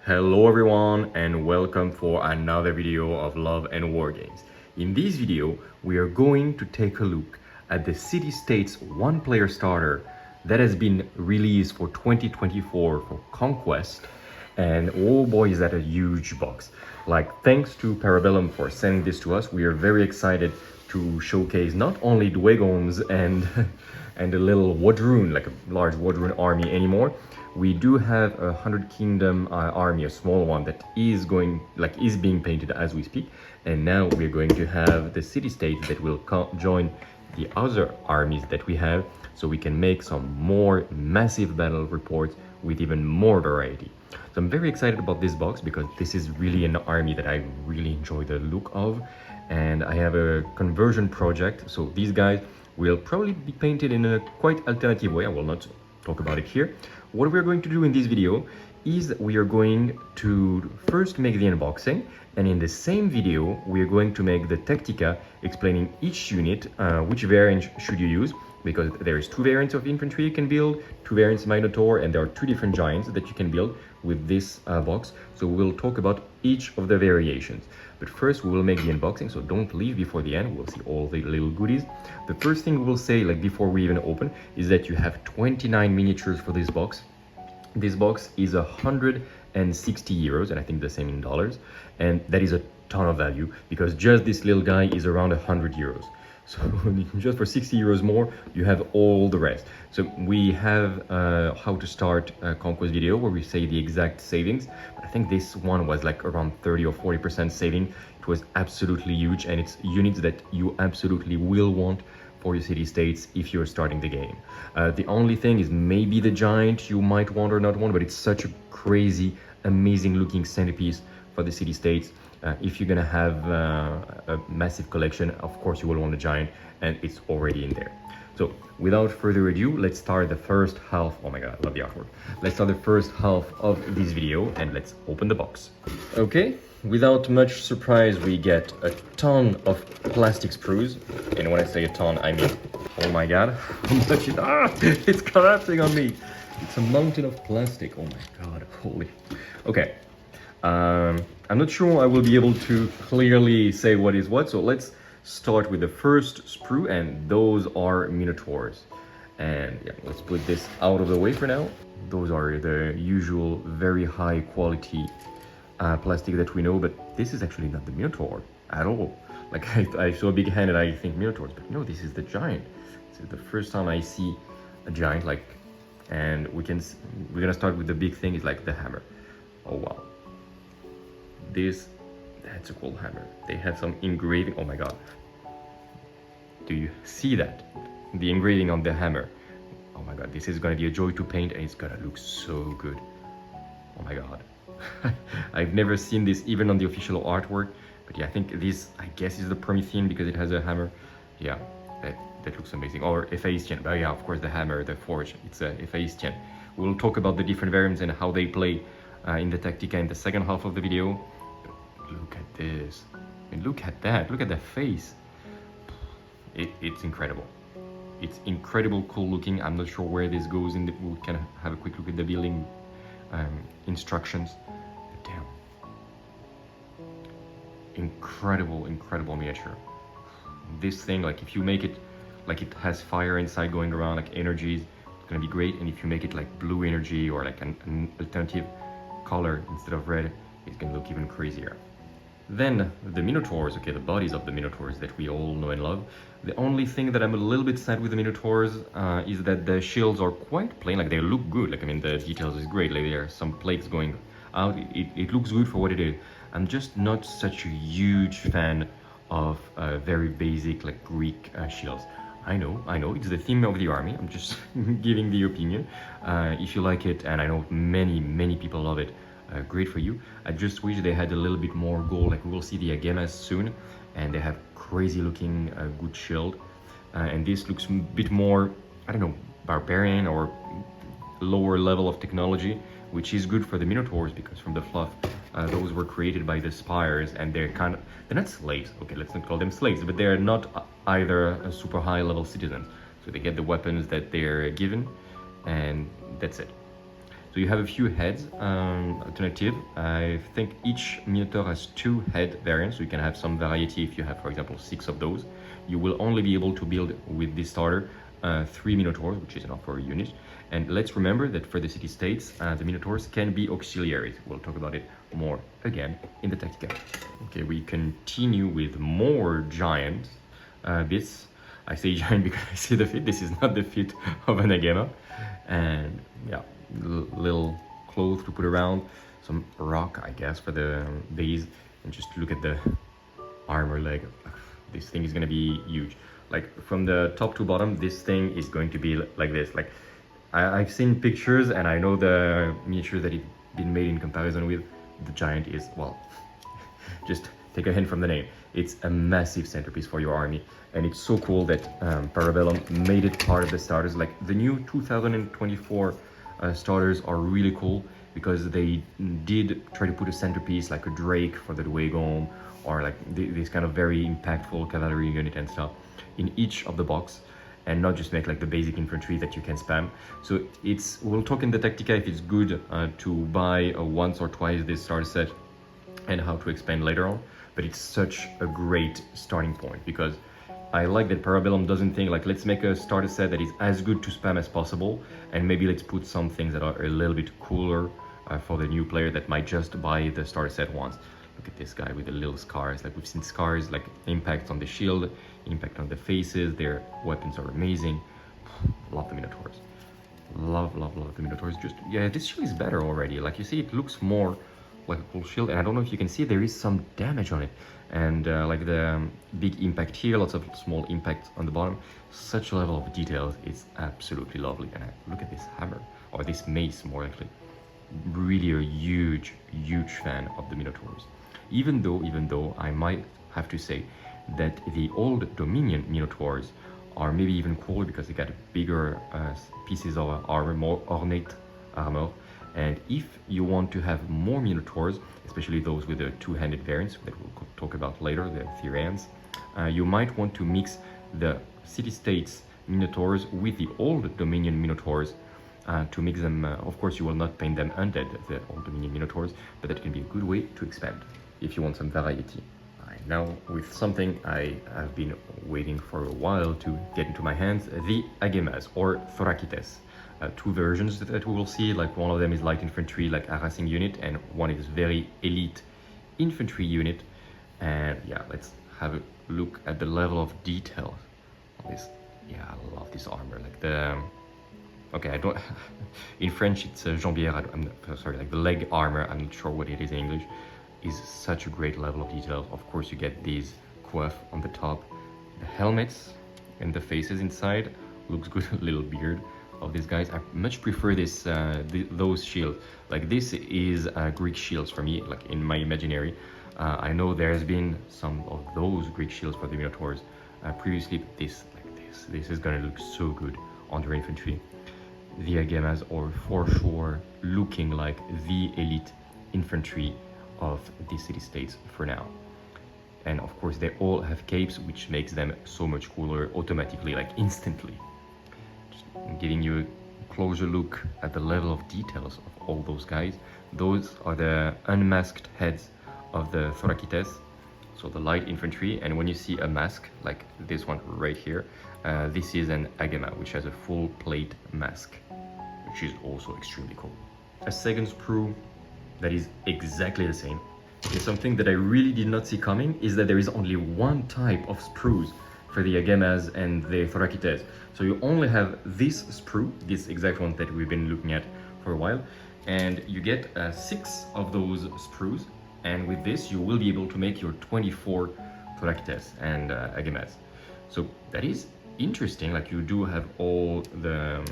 Hello everyone and welcome for another video of Love and Wargames. In this video, we are going to take a look at the City-States one-player starter that has been released for 2024 for Conquest. And oh boy, is that a huge box. Like, thanks to Parabellum for sending this to us. We are very excited to showcase not only Dwagons and and a little Wadroon, like a large Wadroon army anymore. We do have a 100 Kingdom army, a small one that is being painted as we speak. And now we're going to have the city-states that will join the other armies that we have, so we can make some more massive battle reports with even more variety. So I'm very excited about this box because this is really an army that I really enjoy the look of. And I have a conversion project, so these guys will probably be painted in a quite alternative way. I will not talk about it here. What we're going to do in this video is we are going to first make the unboxing, and in the same video we are going to make the Tactica explaining each unit, which variant should you use, because there is two variants of infantry you can build, two variants Minotaur, and there are two different giants that you can build with this box. So we'll talk about each of the variations. But first we will make the unboxing, so don't leave before the end. We'll see all the little goodies. The first thing we'll say, like before we even open, is that you have 29 miniatures for this box. This box is 160 euros, and I think the same in dollars, and that is a ton of value because just this little guy is around 100 euros. So just for 60 euros more, you have all the rest. So we have how to start a Conquest video where we say the exact savings. I think this one was like around 30 or 40% saving. It was absolutely huge, and it's units that you absolutely will want for your city-states if you're starting the game. The only thing is maybe the giant you might want or not want, but it's such a crazy, amazing looking centerpiece for the city-states. If you're gonna have a massive collection, of course you will want a giant, and it's already in there. So without further ado, let's start the first half. Oh my god, I love the artwork. Let's start the first half of this video and let's open the box. Okay, without much surprise, we get a ton of plastic sprues. And when I say a ton, I mean, oh my god, it's collapsing on me. It's a mountain of plastic. Oh my god, holy. Okay. I'm not sure I will be able to clearly say what is what, so let's start with the first sprue, and those are Minotaurs. And yeah, let's put this out of the way for now. Those are the usual very high quality plastic that we know, but this is actually not the Minotaur at all. Like I saw a big hand and I think Minotaurs, but no, this is the giant. This is the first time I see a giant, like, and we're gonna start with the big thing, is like the hammer. Oh wow. That's a cool hammer. They have some engraving. Oh my god. Do you see that? The engraving on the hammer. Oh my god, this is gonna be a joy to paint, and it's gonna look so good. Oh my god. I've never seen this even on the official artwork, but yeah, I think this, I guess, is the Promethean because it has a hammer. Yeah, that looks amazing. Or Hephaïstian. But yeah, of course, the hammer, the forge, it's a Hephaïstian. We'll talk about the different variants and how they play in the Tactica in the second half of the video. Look at this, and look at that, look at that face. It's incredible. It's incredible cool looking. I'm not sure where this goes in we'll kind of have a quick look at the building instructions. But damn, incredible miniature. This thing, like if you make it like it has fire inside going around, like energies, it's gonna be great. And if you make it like blue energy or like an alternative color instead of red, it's gonna look even crazier. Then the Minotaurs, okay, the bodies of the Minotaurs that we all know and love. The only thing that I'm a little bit sad with the Minotaurs is that the shields are quite plain. Like, they look good, like, I mean, the details is great, like there are some plates going out. It looks good for what it is. I'm just not such a huge fan of very basic, like, Greek shields. I know, it's the theme of the army. I'm just giving the opinion. If you like it, and I know many people love it, great for you. I just wish they had a little bit more gold. Like, we will see the Agemas soon, and they have crazy looking good shield. And this looks a bit more, I don't know, barbarian or lower level of technology, which is good for the Minotaurs because from the fluff, those were created by the Spires, and they're not slaves. Okay, let's not call them slaves, but they're not either a super high level citizens. So they get the weapons that they're given, and that's it. So you have a few heads alternative. I think each Minotaur has 2 head variants, so you can have some variety. If you have, for example, 6 of those, you will only be able to build with this starter 3 Minotaurs, which is enough for a unit. And let's remember that for the city-states, the Minotaurs can be auxiliaries. We'll talk about it more again in the Tactica. Okay, we continue with more giant bits. I say giant because I see the fit. This is not the fit of an Agema. And yeah, little clothes to put around, some rock, I guess, for the base. And just look at the armor leg. This thing is gonna be huge. Like from the top to bottom, this thing is going to be like this. Like I've seen pictures and I know the miniature that it's been made in comparison with. The giant is, well, just take a hint from the name. It's a massive centerpiece for your army. And it's so cool that Parabellum made it part of the starters. Like the new 2024 starters are really cool because they did try to put a centerpiece like a Drake for the Dwagon, or like this kind of very impactful cavalry unit and stuff in each of the box, and not just make like the basic infantry that you can spam. So we'll talk in the Tactica if it's good to buy once or twice this starter set and how to expand later on, but it's such a great starting point because I like that Parabellum doesn't think like, let's make a starter set that is as good to spam as possible, and maybe let's put some things that are a little bit cooler for the new player that might just buy the starter set once. Look at this guy with the little scars. Like we've seen scars, like impact on the shield, impact on the faces. Their weapons are amazing. Love the Minotaurs. Love the Minotaurs. Just, yeah, this shield is better already. Like you see, it looks more like a cool shield. And I don't know if you can see, there is some damage on it. And like the big impact here, lots of small impacts on the bottom. Such a level of details. It's absolutely lovely. And look at this hammer, or this mace more likely. Really a huge fan of the Minotaurs. Even though I might have to say that the old Dominion Minotaurs are maybe even cooler because they got bigger pieces of armor, more ornate armor. And if you want to have more Minotaurs, especially those with the 2-handed variants that we'll talk about later, the Thyreans, you might want to mix the city-states Minotaurs with the old Dominion Minotaurs to mix them. Of course, you will not paint them undead, the old Dominion Minotaurs, but that can be a good way to expand if you want some variety. Now with something I have been waiting for a while to get into my hands, the Agemas or Thorakites. 2 versions that we will see, like one of them is light infantry, like harassing unit, and one is very elite infantry unit. And yeah, let's have a look at the level of detail of this. Yeah, I love this armor. Like the okay, I don't in French it's jambière. I'm sorry, like the leg armor. I'm not sure what it is in English. Is such a great level of detail. Of course, you get these coif on the top, the helmets and the faces inside. Looks good. Little beard of these guys. I much prefer this those shields. Like this is Greek shields for me, like in my imaginary. I know there's been some of those Greek shields for the Minotaurs previously, but this is gonna look so good on their infantry. The Agemas are for sure looking like the elite infantry of the city-states for now. And of course they all have capes, which makes them so much cooler automatically, like instantly. Just giving you a closer look at the level of details of all those guys. Those are the unmasked heads of the Thorakites, so the light infantry. And when you see a mask like this one right here, this is an Agema, which has a full plate mask, which is also extremely cool. A second sprue that is exactly the same. Okay, something that I really did not see coming is that there is only one type of sprues for the Agemas and the Thorakites. So you only have this sprue, this exact one that we've been looking at for a while, and you get 6 of those sprues, and with this you will be able to make your 24 Thorakites and Agemas. So that is interesting. Like you do have all the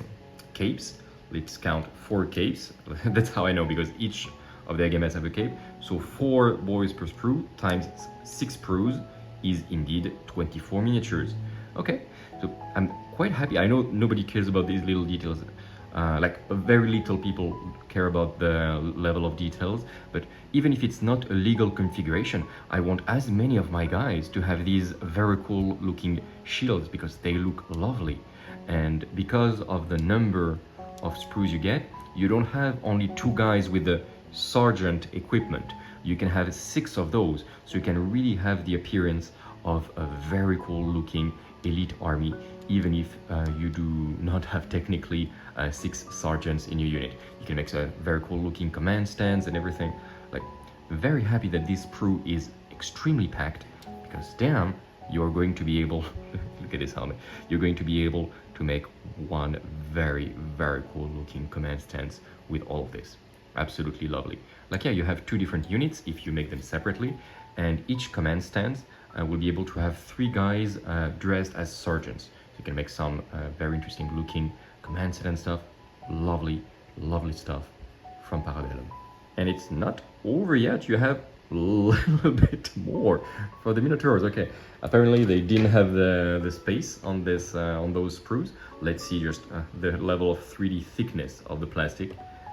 capes. Let's count 4 capes. That's how I know, because each of the Agemas have a cape. So 4 boys per sprue times 6 sprues is indeed 24 miniatures. Okay, so I'm quite happy. I know nobody cares about these little details. Like very little people care about the level of details, but even if it's not a legal configuration, I want as many of my guys to have these very cool looking shields because they look lovely. And because of the number of sprues you get, you don't have only 2 guys with the sergeant equipment. You can have 6 of those, so you can really have the appearance of a very cool looking elite army, even if you do not have technically 6 sergeants in your unit. You can make a very cool looking command stands and everything. Like, very happy that this sprue is extremely packed, because damn, you're going to be able look at this helmet, you're going to be able to make one very cool looking command stands with all of this. Absolutely lovely. Like, yeah, you have 2 different units if you make them separately, and each command stand will be able to have 3 guys dressed as sergeants. So you can make some very interesting looking command stand and stuff. Lovely stuff from Parabellum. And it's not over yet. You have a little bit more for the Minotaurs. Okay, apparently they didn't have the space on this on those sprues. Let's see just the level of 3D thickness of the plastic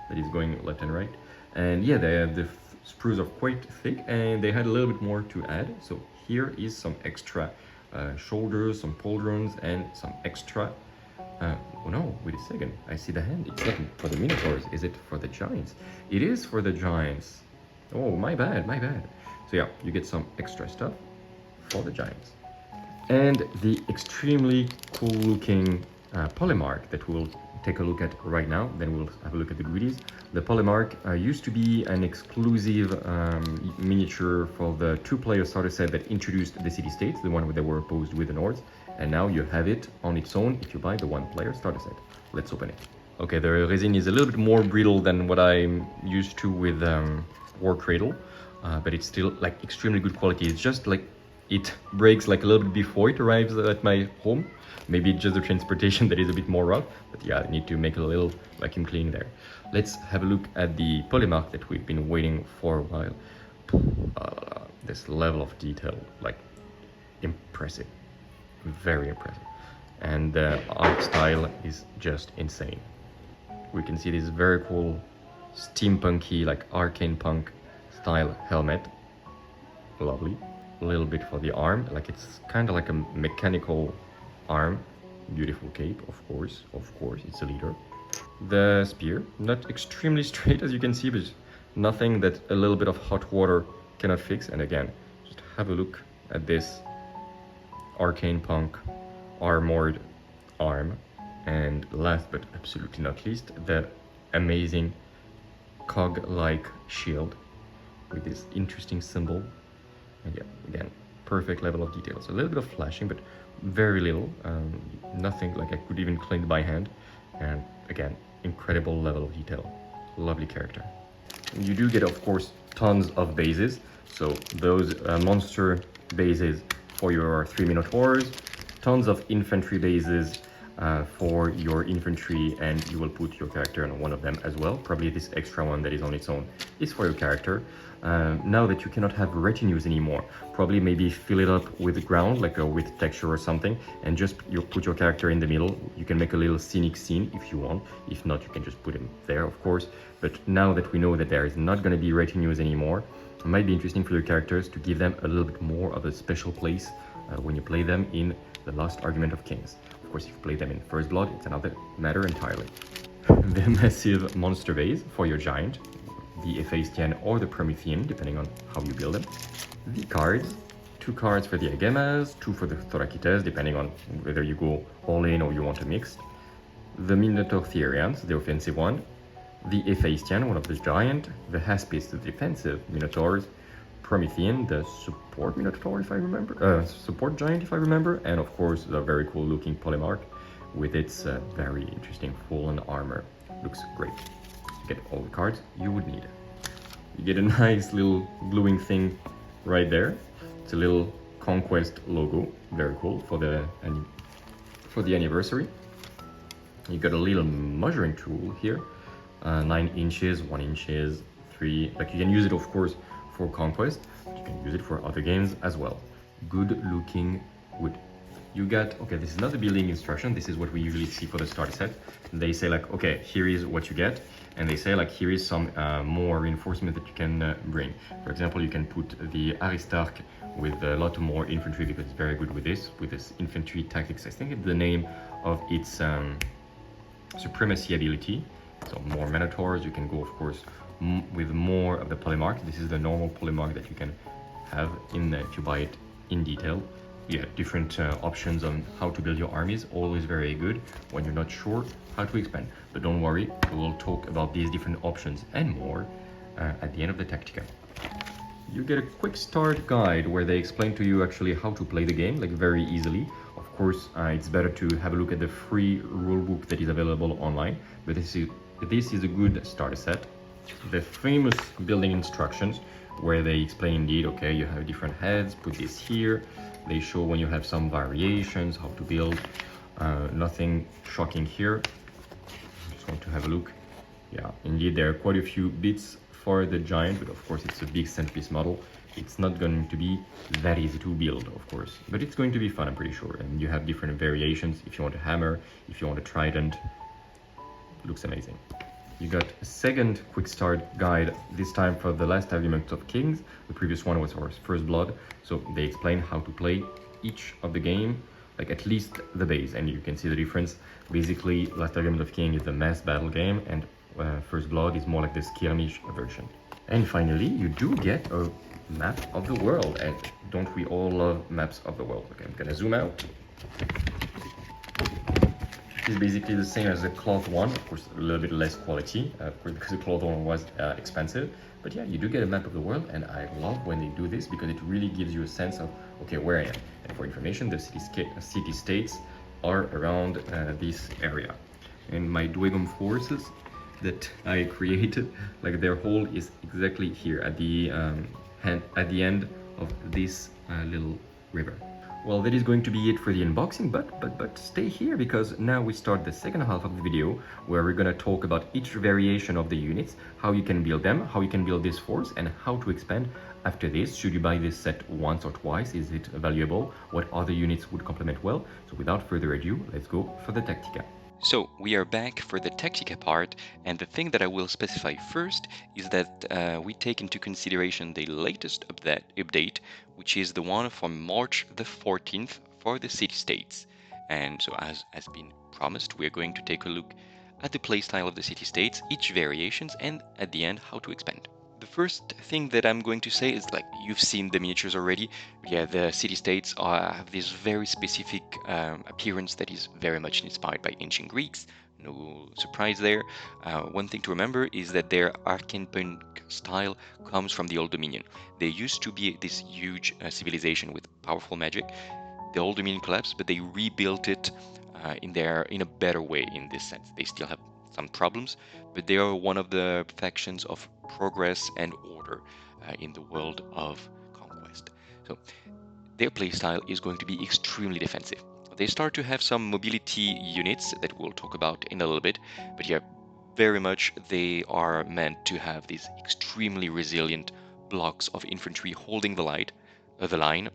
that is going left and right. And yeah, the sprues are quite thick, and they had a little bit more to add. So here is some extra shoulders, some pauldrons, and some extra oh no, wait a second, I see the hand. It's not for the Minotaurs. Is it for the giants? It is for the giants. Oh, my bad. So yeah, you get some extra stuff for the giants. And the extremely cool looking Polemarch that we'll take a look at right now, then we'll have a look at the goodies. The Polemarch used to be an exclusive miniature for the 2-player starter set that introduced the city-states, the one where they were opposed with the Nords, and now you have it on its own if you buy the 1-player starter set. Let's open it. Okay, the resin is a little bit more brittle than what I'm used to with War Cradle, but it's still like extremely good quality. It's just like it breaks like a little bit before it arrives at my home. Maybe it's just the transportation that is a bit more rough, but yeah, I need to make a little vacuum cleaning there. Let's have a look at the Polemarch that we've been waiting for a while. This level of detail, like, impressive, very impressive. And the art style is just insane. We can see this very cool steampunky, like arcanepunk style helmet. Lovely. A little bit for the arm, like it's kind of like a mechanical arm. Beautiful cape, of course, it's a leader. The spear, not extremely straight as you can see, but nothing that a little bit of hot water cannot fix. And again, just have a look at this arcanepunk armored arm. And last but absolutely not least, the amazing cog-like shield with this interesting symbol. And yeah, again, perfect level of detail. So a little bit of flashing, but very little. Nothing like I could even clean by hand. And again, incredible level of detail. Lovely character. You do get, of course, tons of bases. So those monster bases for your 3 Minotaurs, tons of infantry bases for your infantry, and you will put your character on one of them as well. Probably this extra one that is on its own is for your character. Now that you cannot have retinues anymore, probably maybe fill it up with ground, like with texture or something, and just put your character in the middle. You can make a little scenic scene if you want. If not, you can just put him there, of course. But now that we know that there is not going to be retinues anymore, it might be interesting for your characters to give them a little bit more of a special place when you play them in the Last Argument of Kings. Of course, if you play them in First Blood, it's another matter entirely. The massive monster base for your giant, the Hephaïstian or the Promethean, depending on how you build them. The cards, 2 cards for the Agemas, 2 for the Thorakites, depending on whether you go all in or you want a mix. The Minotaur Thyreans, the offensive one. The Hephaïstian, one of the giant. The Harpists, the defensive Minotaurs. Promethean, the support Minotaur, if I remember. Support giant, if I remember. And of course, the very cool looking Polemarch with its very interesting fallen armor. Looks great. Get all the cards you would need. You get a nice little gluing thing right there. It's a little Conquest logo, very cool for the anniversary. You got a little measuring tool here, 9 inches, 1 inches, 3. Like you can use it, of course, for Conquest, but you can use it for other games as well. Good looking wood. You got, okay, this is not the building instruction, this is what we usually see for the starter set. They say like, okay, here is what you get, and they say like, here is some more reinforcement that you can bring. For example, you can put the Aristarch with a lot more infantry because it's very good with this infantry tactics. I think it's the name of its supremacy ability. So more Minotaurs, you can go of course with more of the Polemarch. This is the normal Polemarch that you can have in if you buy it in detail. Yeah, different options on how to build your armies, always very good when you're not sure how to expand. But don't worry, we will talk about these different options and more at the end of the Tactica. You get a quick start guide where they explain to you actually how to play the game, like very easily. Of course, it's better to have a look at the free rulebook that is available online, but this is a good starter set. The famous building instructions where they explain indeed, okay, you have different heads, put this here. They show when you have some variations, how to build. Nothing shocking here. Just want to have a look. Yeah, indeed, there are quite a few bits for the giant, but of course it's a big centerpiece model. It's not going to be that easy to build, of course, but it's going to be fun, I'm pretty sure. And you have different variations. If you want a hammer, if you want a trident, looks amazing. You got a second quick start guide, this time for the last argument of kings. The previous one was our first blood, so they explain how to play each of the game, like at least the base, and you can see the difference. Basically, last argument of king is the mass battle game, and first blood is more like the skirmish version. And finally, you do get a map of the world, and don't we all love maps of the world? Okay, I'm gonna zoom out. It's basically the same as the cloth one, of course a little bit less quality, of course because the cloth one was expensive. But yeah, you do get a map of the world, and I love when they do this because it really gives you a sense of, okay, where I am. And for information, the city-states are around this area. And my Dwegom forces that I created, like their hole is exactly here at the end of this little river. Well, that is going to be it for the unboxing, but stay here because now we start the second half of the video where we're gonna talk about each variation of the units, how you can build them, how you can build this force, and how to expand after this. Should you buy this set once or twice? Is it valuable? What other units would complement well? So without further ado, let's go for the Tactica. So we are back for the Tactica part, and the thing that I will specify first is that we take into consideration the latest update, which is the one from March the 14th for the city-states. And so as has been promised, we are going to take a look at the playstyle of the city-states, each variations, and at the end, how to expand. The first thing that I'm going to say is, like, you've seen the miniatures already. Yeah, the city-states have this very specific appearance that is very much inspired by ancient Greeks. No surprise there. One thing to remember is that their arcanepunk style comes from the Old Dominion. They used to be this huge civilization with powerful magic. The Old Dominion collapsed, but they rebuilt it in a better way in this sense. They still have some problems, but they are one of the factions of progress and order in the world of Conquest. So their playstyle is going to be extremely defensive. They start to have some mobility units that we'll talk about in a little bit, but yeah, very much they are meant to have these extremely resilient blocks of infantry holding the line,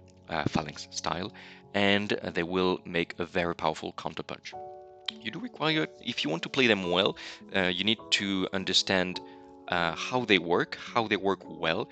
phalanx style, and they will make a very powerful counterpunch. You do require, if you want to play them well, you need to understand how they work well,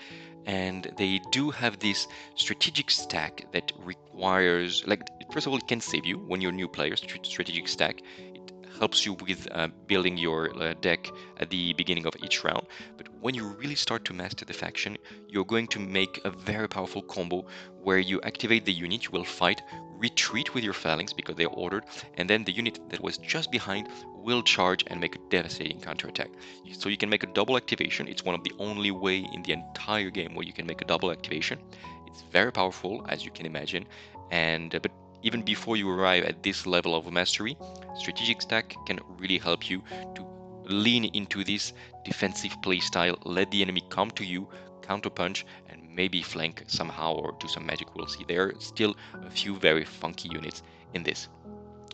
and they do have this strategic stack that requires, like, first of all, it can save you when you're a new player. Strategic stack, it helps you with building your deck at the beginning of each round, but when you really start to master the faction, you're going to make a very powerful combo where you activate the unit, you will fight, retreat with your phalanx because they're ordered, and then the unit that was just behind will charge and make a devastating counterattack. So you can make a double activation. It's one of the only way in the entire game where you can make a double activation. It's very powerful, as you can imagine, and but even before you arrive at this level of mastery, strategic stack can really help you to lean into this defensive playstyle, let the enemy come to you, counterpunch, and maybe flank somehow or do some magic. We'll see. There are still a few very funky units in this.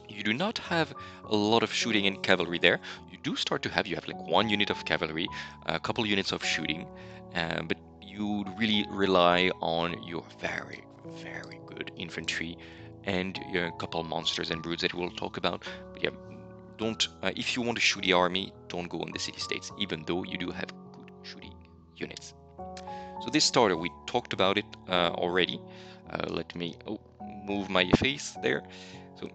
You do not have a lot of shooting and cavalry there. You do start to have, you have like one unit of cavalry, a couple units of shooting, but you really rely on your very, very good infantry and a couple monsters and brutes that we'll talk about. But yeah, don't, if you want to shoot the army, don't go on the city-states, even though you do have good shooting units. So this starter, we talked about it already. Let me move my face there. So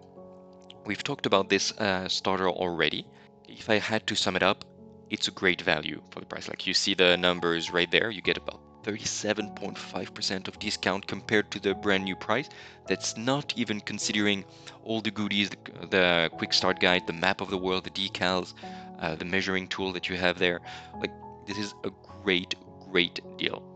we've talked about this starter already. If I had to sum it up, it's a great value for the price. Like you see the numbers right there, you get about 37.5% of discount compared to the brand new price. That's not even considering all the goodies, the quick start guide, the map of the world, the decals, the measuring tool that you have there. Like this is a great deal.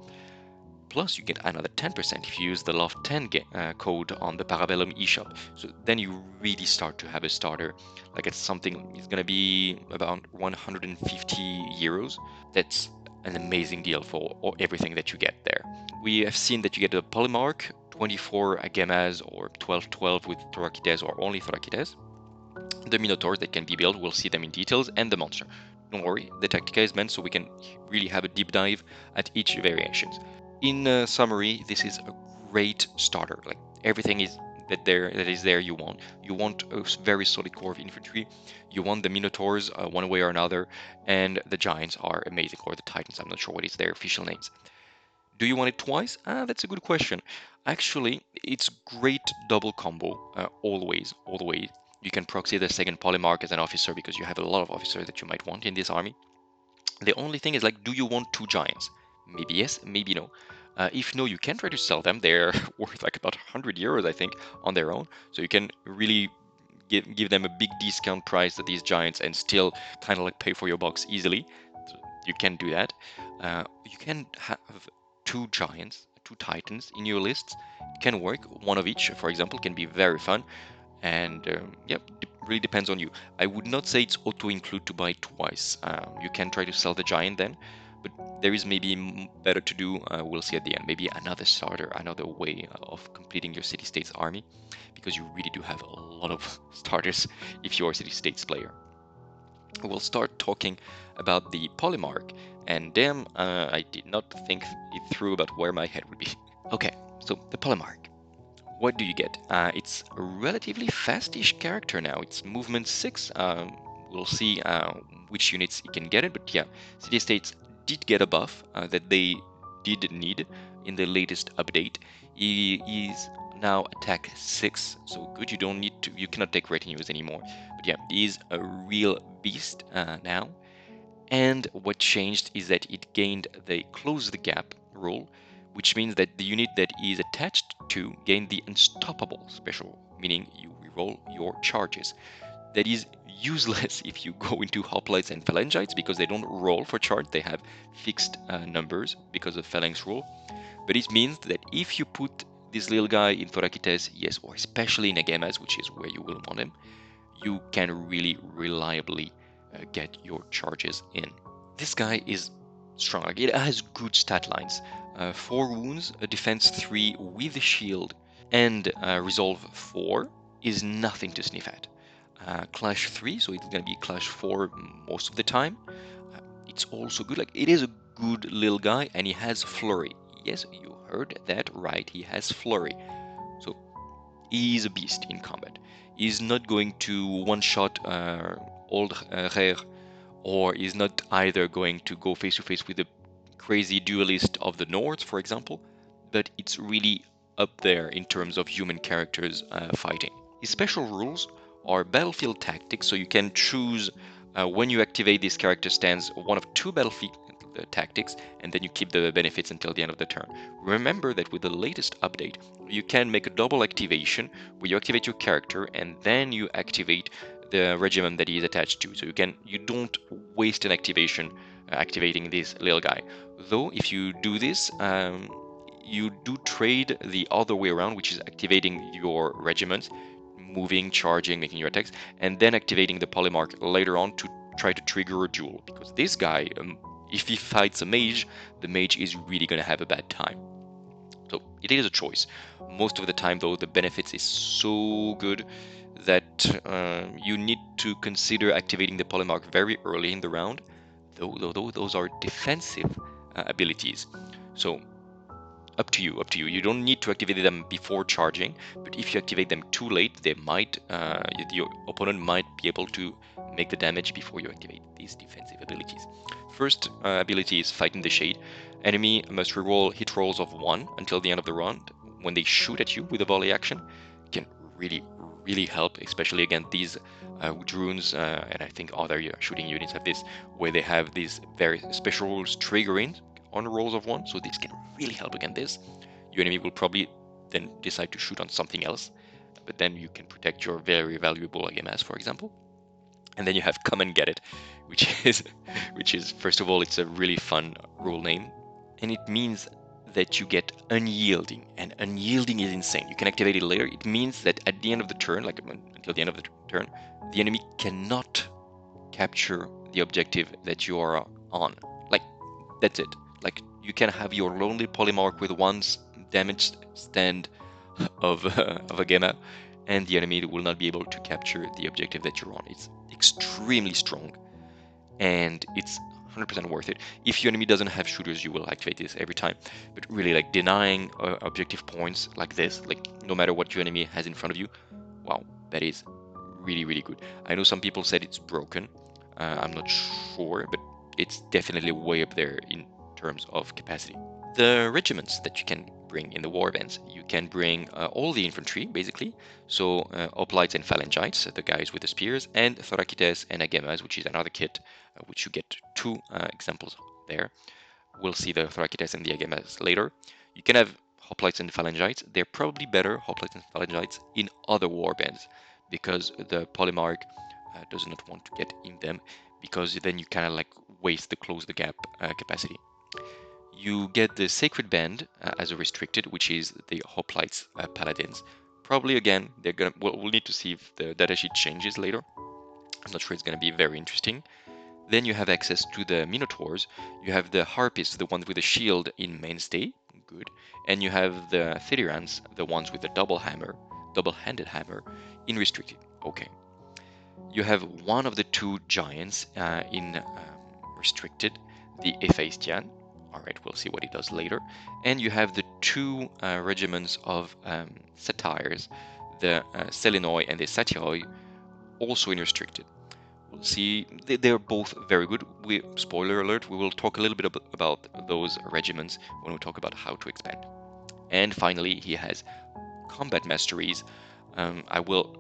Plus, you get another 10% if you use the LOFT10 code on the Parabellum eShop. So then you really start to have a starter. Like it's something, it's going to be about 150 euros. That's an amazing deal for everything that you get there. We have seen that you get a Polemarch, 24 Agemas or 12 with Thorakites or only Thorakites. The Minotaurs that can be built, we'll see them in details, and the monster. Don't worry, the Tactica is meant so we can really have a deep dive at each variations. In summary, this is a great starter. Like everything is that is there you want. You want a very solid core of infantry. You want the Minotaurs one way or another, and the Giants are amazing, or the Titans. I'm not sure what is their official names. Do you want it twice? That's a good question. Actually, it's great double combo always. You can proxy the second Polemarch as an officer because you have a lot of officers that you might want in this army. The only thing is like, do you want two giants? Maybe yes, maybe no. If no, you can try to sell them. They're worth like about 100 euros, I think, on their own. So you can really give them a big discount price at these giants and still kind of like pay for your box easily. So you can do that. You can have two giants, two titans in your lists. It can work. One of each, for example, can be very fun. And yeah, really depends on you. I would not say it's auto-include to buy twice. You can try to sell the giant then, but there is maybe better to do. We'll see at the end. Maybe another starter, another way of completing your city-states army, because you really do have a lot of starters if you're a city-states player. We'll start talking about the Polemarch, and damn, I did not think it through about where my head would be. Okay, so the Polemarch. What do you get? It's a relatively fastish character now. It's movement 6. We'll see which units you can get it, but yeah, city-states did get a buff that they did need in the latest update. He is now attack 6, so good. You cannot take retinues anymore. But yeah, he is a real beast now. And what changed is that it gained the close the gap rule, which means that the unit that is attached to gain the unstoppable special, meaning you reroll your charges. That is useless if you go into hoplites and phalangites because they don't roll for charge, they have fixed numbers because of phalanx rule. But it means that if you put this little guy in Thorakites, yes, or especially in Agemas, which is where you will want him, you can really reliably get your charges in. This guy is strong. Like, it has good stat lines. 4 wounds, a defense 3 with a shield, and resolve 4 is nothing to sniff at. Clash 3, so it's going to be Clash 4 most of the time. It's also good. Like, it is a good little guy, and he has Flurry. Yes, you heard that right. He has Flurry. So he's a beast in combat. He's not going to one-shot old Rare, or is not either going to go face-to-face with the crazy duelist of the North, for example, but it's really up there in terms of human characters fighting. His special rules are battlefield tactics, so you can choose when you activate this character stands one of 2 battlefield tactics, and then you keep the benefits until the end of the turn. Remember that with the latest update, you can make a double activation where you activate your character and then you activate the regiment that he is attached to. So you don't waste an activation activating this little guy. Though if you do this, you do trade the other way around, which is activating your regiment, moving, charging, making your attacks, and then activating the Polemarch later on to try to trigger a duel. Because this guy, if he fights a mage, the mage is really going to have a bad time. So it is a choice. Most of the time, though, the benefits is so good that you need to consider activating the Polemarch very early in the round, though those are defensive abilities. So up to you. You don't need to activate them before charging, but if you activate them too late, your opponent might be able to make the damage before you activate these defensive abilities. First ability is Fight in the Shade. Enemy must reroll hit rolls of 1 until the end of the round. When they shoot at you with a volley action, can really, really help, especially against these drones, and I think other shooting units have this, where they have these very special rules triggering on rolls of 1, so this can really help against this. Your enemy will probably then decide to shoot on something else, but then you can protect your very valuable Agemas, for example. And then you have Come and Get It, which is first of all, it's a really fun rule name, and it means that you get Unyielding, and Unyielding is insane. You can activate it later. It means that at the end of the turn, like until the end of the turn, the enemy cannot capture the objective that you are on. Like, that's it. Like, you can have your lonely Polemarch with 1 damaged stand of Agema, and the enemy will not be able to capture the objective that you're on. It's extremely strong, and it's 100% worth it. If your enemy doesn't have shooters, you will activate this every time. But really, like, denying objective points like this, like, no matter what your enemy has in front of you, wow, that is really, really good. I know some people said it's broken. I'm not sure, but it's definitely way up there in terms of capacity. The regiments that you can bring in the warbands, you can bring all the infantry, basically. So hoplites and phalangites, the guys with the spears, and Thorakites and Agemas, which is another kit, which you get 2 examples there. We'll see the Thorakites and the Agemas later. You can have hoplites and phalangites. They're probably better, hoplites and phalangites, in other warbands, because the Polemarch does not want to get in them, because then you kind of like waste the close the gap capacity. You get the Sacred Band as a restricted, which is the hoplites paladins. Probably again, they're gonna. We'll need to see if the datasheet changes later. I'm not sure it's gonna be very interesting. Then you have access to the Minotaurs. You have the Harpists, the ones with the shield in mainstay, good. And you have the Thyreans, the ones with the double-handed hammer, in restricted. Okay. You have one of the 2 giants in restricted, the Hephaïstian. Alright, we'll see what he does later. And you have the 2 regiments of satyrs, the Selinoi and the Satyroi, also in restricted. We'll see, they're both very good. Spoiler alert, we will talk a little bit about those regiments when we talk about how to expand. And finally, he has combat masteries. I will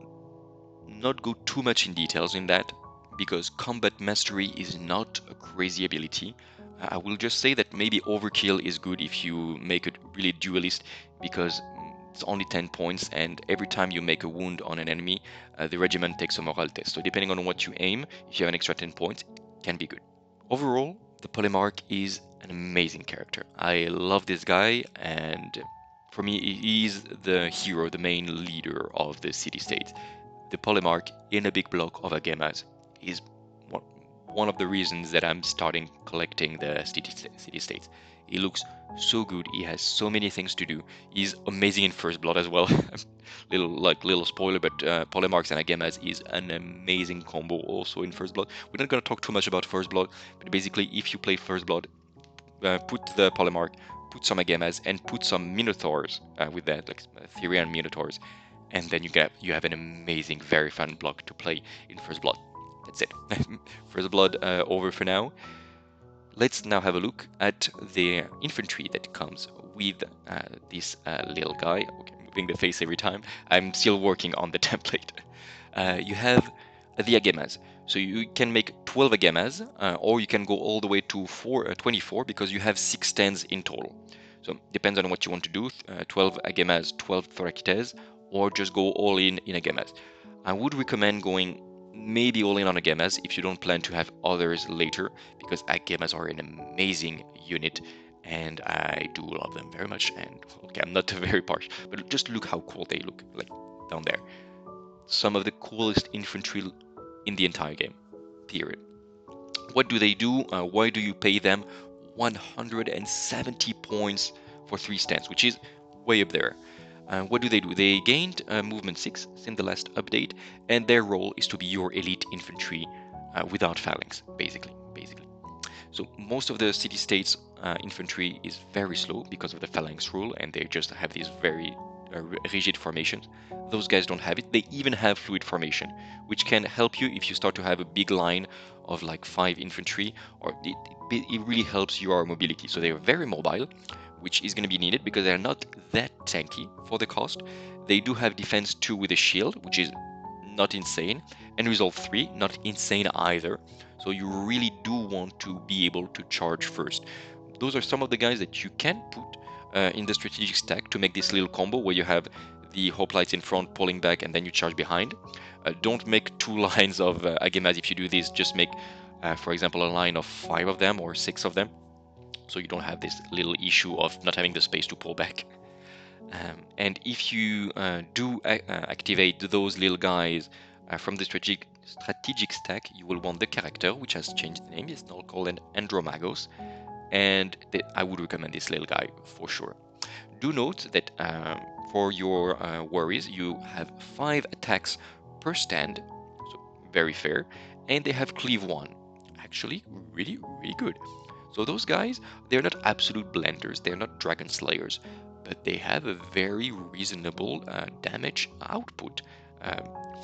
not go too much in details in that, because combat mastery is not a crazy ability. I will just say that maybe overkill is good if you make it really duelist, because it's only 10 points, and every time you make a wound on an enemy, the regiment takes a morale test. So depending on what you aim, if you have an extra 10 points, it can be good. Overall, the Polemarch is an amazing character. I love this guy, and for me, he is the hero, the main leader of the city-states. The Polemarch in a big block of Agemas is one of the reasons that I'm starting collecting the city-states. He looks so good. He has so many things to do. He's amazing in First Blood as well. little spoiler, but Polemarchs and Agemas is an amazing combo also in First Blood. We're not going to talk too much about First Blood, but basically, if you play First Blood, put the Polemarch, put some Agemas, and put some Minotaurs with that, like Thyrean Minotaurs, and then you have an amazing, very fun block to play in First Blood. That's it. First Blood over for now. Let's now have a look at the infantry that comes with this little guy. Okay, moving the face every time. I'm still working on the template. You have the Agemas. So you can make 12 Agemas, or you can go all the way to 24, because you have 6 stands in total. So depends on what you want to do, 12 Agemas, 12 Thorakites, or just go all in Agemas. I would recommend going maybe all in on Agemas if you don't plan to have others later, because Agemas are an amazing unit, and I do love them very much. And okay, I'm not very partial, but just look how cool they look, like down there. Some of the coolest infantry in the entire game, period. What do they do? Why do you pay them 170 points for 3 stands, which is way up there? What do? They gained movement 6 since the last update, and their role is to be your elite infantry without phalanx, basically. So most of the city-states infantry is very slow because of the phalanx rule, and they just have these very rigid formations. Those guys don't have it. They even have fluid formation, which can help you if you start to have a big line of like 5 infantry, or it really helps your mobility. So they are very mobile, which is going to be needed because they're not that tanky for the cost. They do have defense 2 with a shield, which is not insane, and resolve 3, not insane either. So you really do want to be able to charge first. Those are some of the guys that you can put in the strategic stack to make this little combo where you have the hoplites in front pulling back and then you charge behind. Don't make 2 lines of Agemas if you do this. Just make, for example, a line of 5 of them or 6 of them, so you don't have this little issue of not having the space to pull back. And if you do activate those little guys from the strategic stack, you will want the character, which has changed the name. It's now called an Andromagos, and I would recommend this little guy for sure. Do note that for your worries, you have 5 attacks per stand, so very fair, and they have cleave 1. Actually, really, really good. So those guys, they're not absolute blenders, they're not dragon slayers, but they have a very reasonable damage output.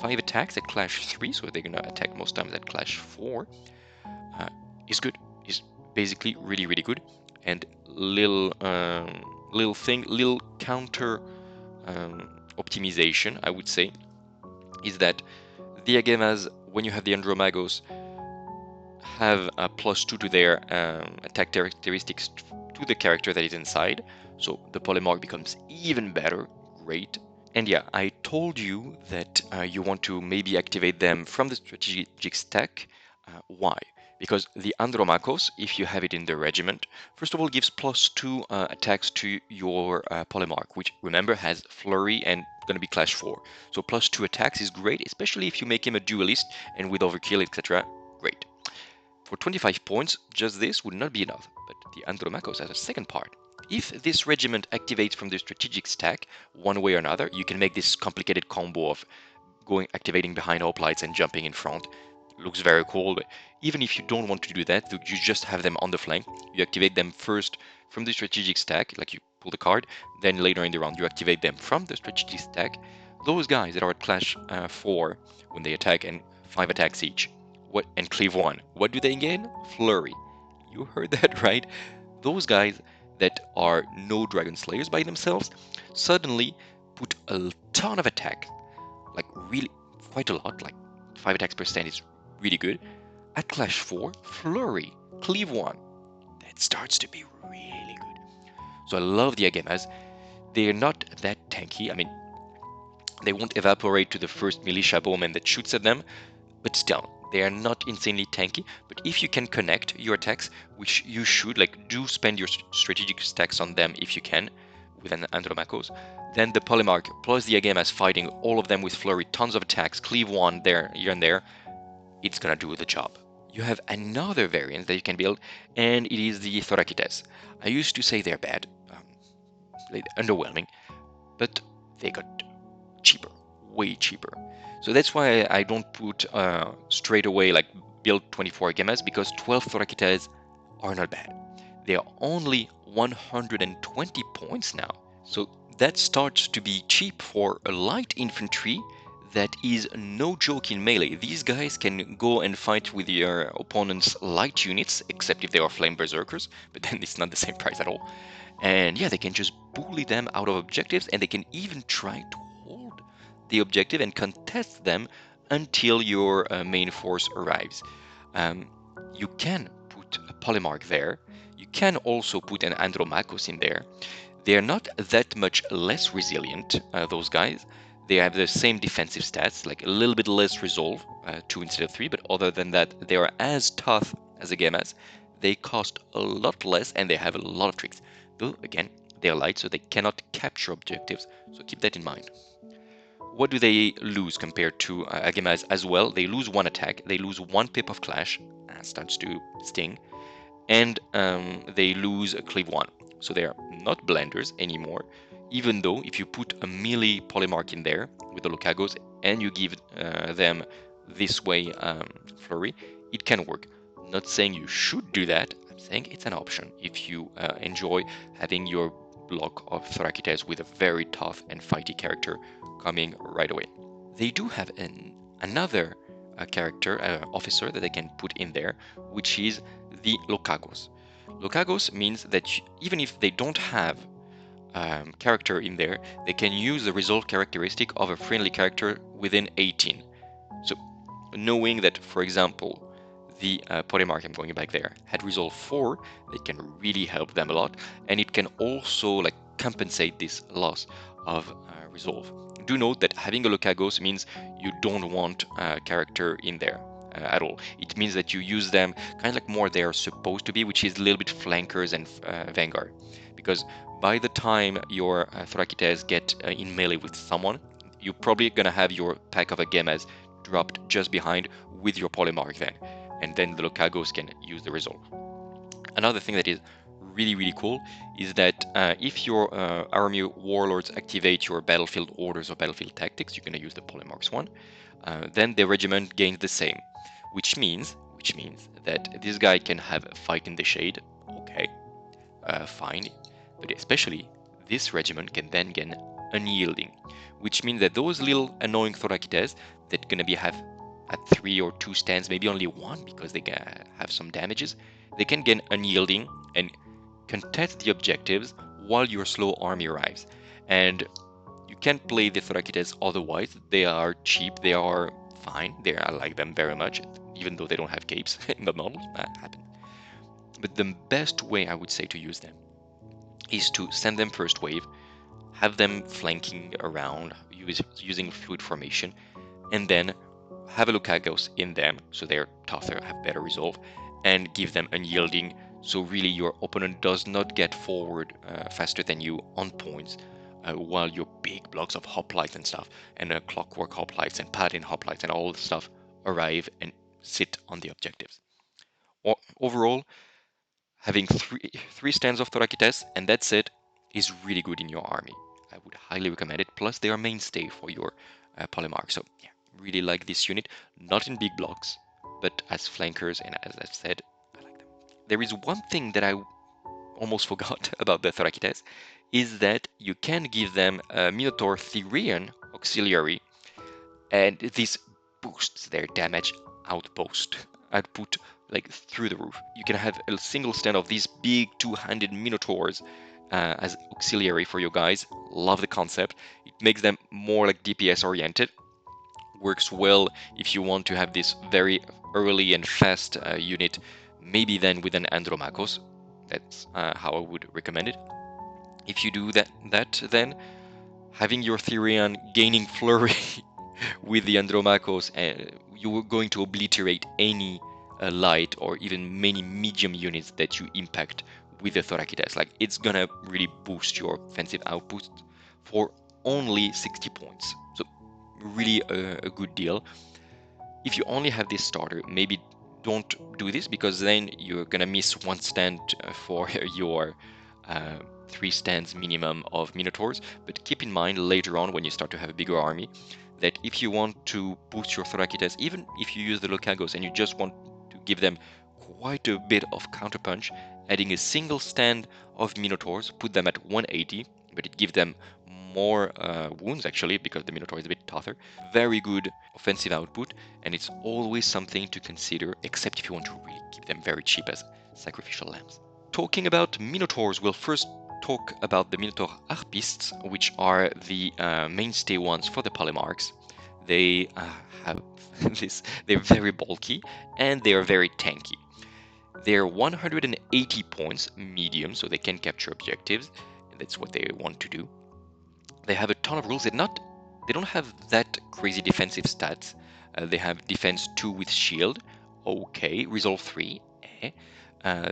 5 attacks at clash 3, so they're gonna attack most times at clash 4, is good. Is basically really, really good. And little counter optimization, I would say, is that the Agemas, when you have the Andromagos, have a +2 to their attack characteristics to the character that is inside. So the Polemarch becomes even better. Great. And yeah, I told you that you want to maybe activate them from the strategic stack. Why? Because the Andromachos, if you have it in the regiment, first of all gives +2 attacks to your Polemarch, which remember has flurry and going to be clash 4. So +2 attacks is great, especially if you make him a duelist and with overkill, etc. Great. For 25 points, just this would not be enough, but the Andromachos has a second part. If this regiment activates from the strategic stack, one way or another, you can make this complicated combo of activating behind hoplites and jumping in front. Looks very cool, but even if you don't want to do that, you just have them on the flank. You activate them first from the strategic stack, like you pull the card, then later in the round you activate them from the strategic stack. Those guys that are at clash 4 when they attack and 5 attacks each, and cleave 1, what do they gain? Flurry. You heard that right. Those guys that are no dragon slayers by themselves suddenly put a ton of attack, like really quite a lot, like 5 attacks per stand is really good. At clash 4, flurry, cleave 1, that starts to be really good. So I love the Agemas. They're not that tanky. I mean, they won't evaporate to the first militia bowman that shoots at them, but still, they are not insanely tanky. But if you can connect your attacks, which you should, like, do spend your strategic stacks on them if you can, with an Andromachos, then the Polemarch plus the Agemas fighting all of them with flurry, tons of attacks, cleave 1 there, here and there, it's gonna do the job. You have another variant that you can build, and it is the Thorakites. I used to say they're bad, underwhelming, but they got cheaper, way cheaper. So that's why I don't put straight away like build 24 Agemas, because 12 Thorakites are not bad. They are only 120 points now. So that starts to be cheap for a light infantry that is no joke in melee. These guys can go and fight with your opponent's light units, except if they are flame berserkers, but then it's not the same price at all. And yeah, they can just bully them out of objectives, and they can even try to hold the objective and contest them until your main force arrives. You can put a Polemarch there. You can also put an Andromachos in there. They're not that much less resilient, those guys. They have the same defensive stats, like a little bit less resolve, 2 instead of 3, but other than that, they are as tough as Agemas. They cost a lot less, and they have a lot of tricks. Though, again, they are light, so they cannot capture objectives, so keep that in mind. What do they lose compared to Agemas as well? They lose 1 attack, they lose 1 pip of clash, starts to sting, and they lose a cleave 1. So they are not blenders anymore, even though if you put a melee Polemarch in there with the Locagos and you give them this way flurry, it can work. I'm not saying you should do that, I'm saying it's an option if you enjoy having your block of Thorakites with a very tough and fighty character coming right away. They do have another character, officer that they can put in there, which is the Locagos. Locagos means that even if they don't have character in there, they can use the resolve characteristic of a friendly character within 18. So knowing that, for example, the Polemarch, I'm going back there, had resolve 4, that can really help them a lot, and it can also like compensate this loss of resolve. Do note that having a Locagos means you don't want a character in there at all. It means that you use them kind of like more they are supposed to be, which is a little bit flankers and vanguard. Because by the time your Thorakites get in melee with someone, you're probably gonna have your pack of Agemas dropped just behind with your Polemarch then, and then the Locagos can use the resolve. Another thing that is really cool is that if your army warlords activate your battlefield orders or battlefield tactics, you're going to use the Polemarch's one, then the regiment gains the same, which means that this guy can have a fight in the shade, okay, fine, but especially this regiment can then gain unyielding, which means that those little annoying Thorakites that gonna be have at 3 or 2 stands, maybe only 1 because they have some damages, they can gain unyielding and contest the objectives while your slow army arrives. And you can't play the Thorakites otherwise. They are cheap, they are fine, I like them very much, even though they don't have capes in the models, that happens. But the best way I would say to use them is to send them first wave, have them flanking around using fluid formation, and then have a Locagos in them so they're tougher, have better resolve, and give them unyielding so really your opponent does not get forward faster than you on points while your big blocks of hoplites and stuff and clockwork hoplites and paladin hoplites and all the stuff arrive and sit on the objectives. Overall, having three stands of Thorakites and that's it is really good in your army. I would highly recommend it. Plus, they are mainstay for your Polemarch. So, yeah, really like this unit. Not in big blocks, but as flankers, and as I've said, I like them. There is one thing that I almost forgot about the Thorakites, is that you can give them a Minotaur Thyrean auxiliary, and this boosts their damage output like through the roof. You can have a single stand of these big two-handed Minotaurs as auxiliary for your guys. Love the concept. It makes them more like DPS oriented. Works well if you want to have this very early and fast unit, maybe then with an Andromachos. That's how I would recommend it. If you do that then having your Thyrean gaining flurry with the Andromachos, you're going to obliterate any light or even many medium units that you impact with the Thorakites. Like, it's gonna really boost your offensive output for only 60 points. So really a good deal. If you only have this starter, maybe don't do this because then you're gonna miss one stand for your 3 stands minimum of Minotaurs. But keep in mind later on when you start to have a bigger army that if you want to boost your Thorakites, even if you use the Locagos and you just want to give them quite a bit of counterpunch, adding a single stand of Minotaurs, put them at 180, but it gives them more wounds actually because the Minotaur is a bit tougher. Very good offensive output, and it's always something to consider, except if you want to really keep them very cheap as sacrificial lambs. Talking about Minotaurs, we'll first talk about the Minotaur Harpists, which are the mainstay ones for the Polemarchs. They have this, they're very bulky and they are very tanky. They're 180 points medium, so they can capture objectives, and that's what they want to do. They have a ton of rules. They don't have that crazy defensive stats. They have defense 2 with shield, okay, resolve 3,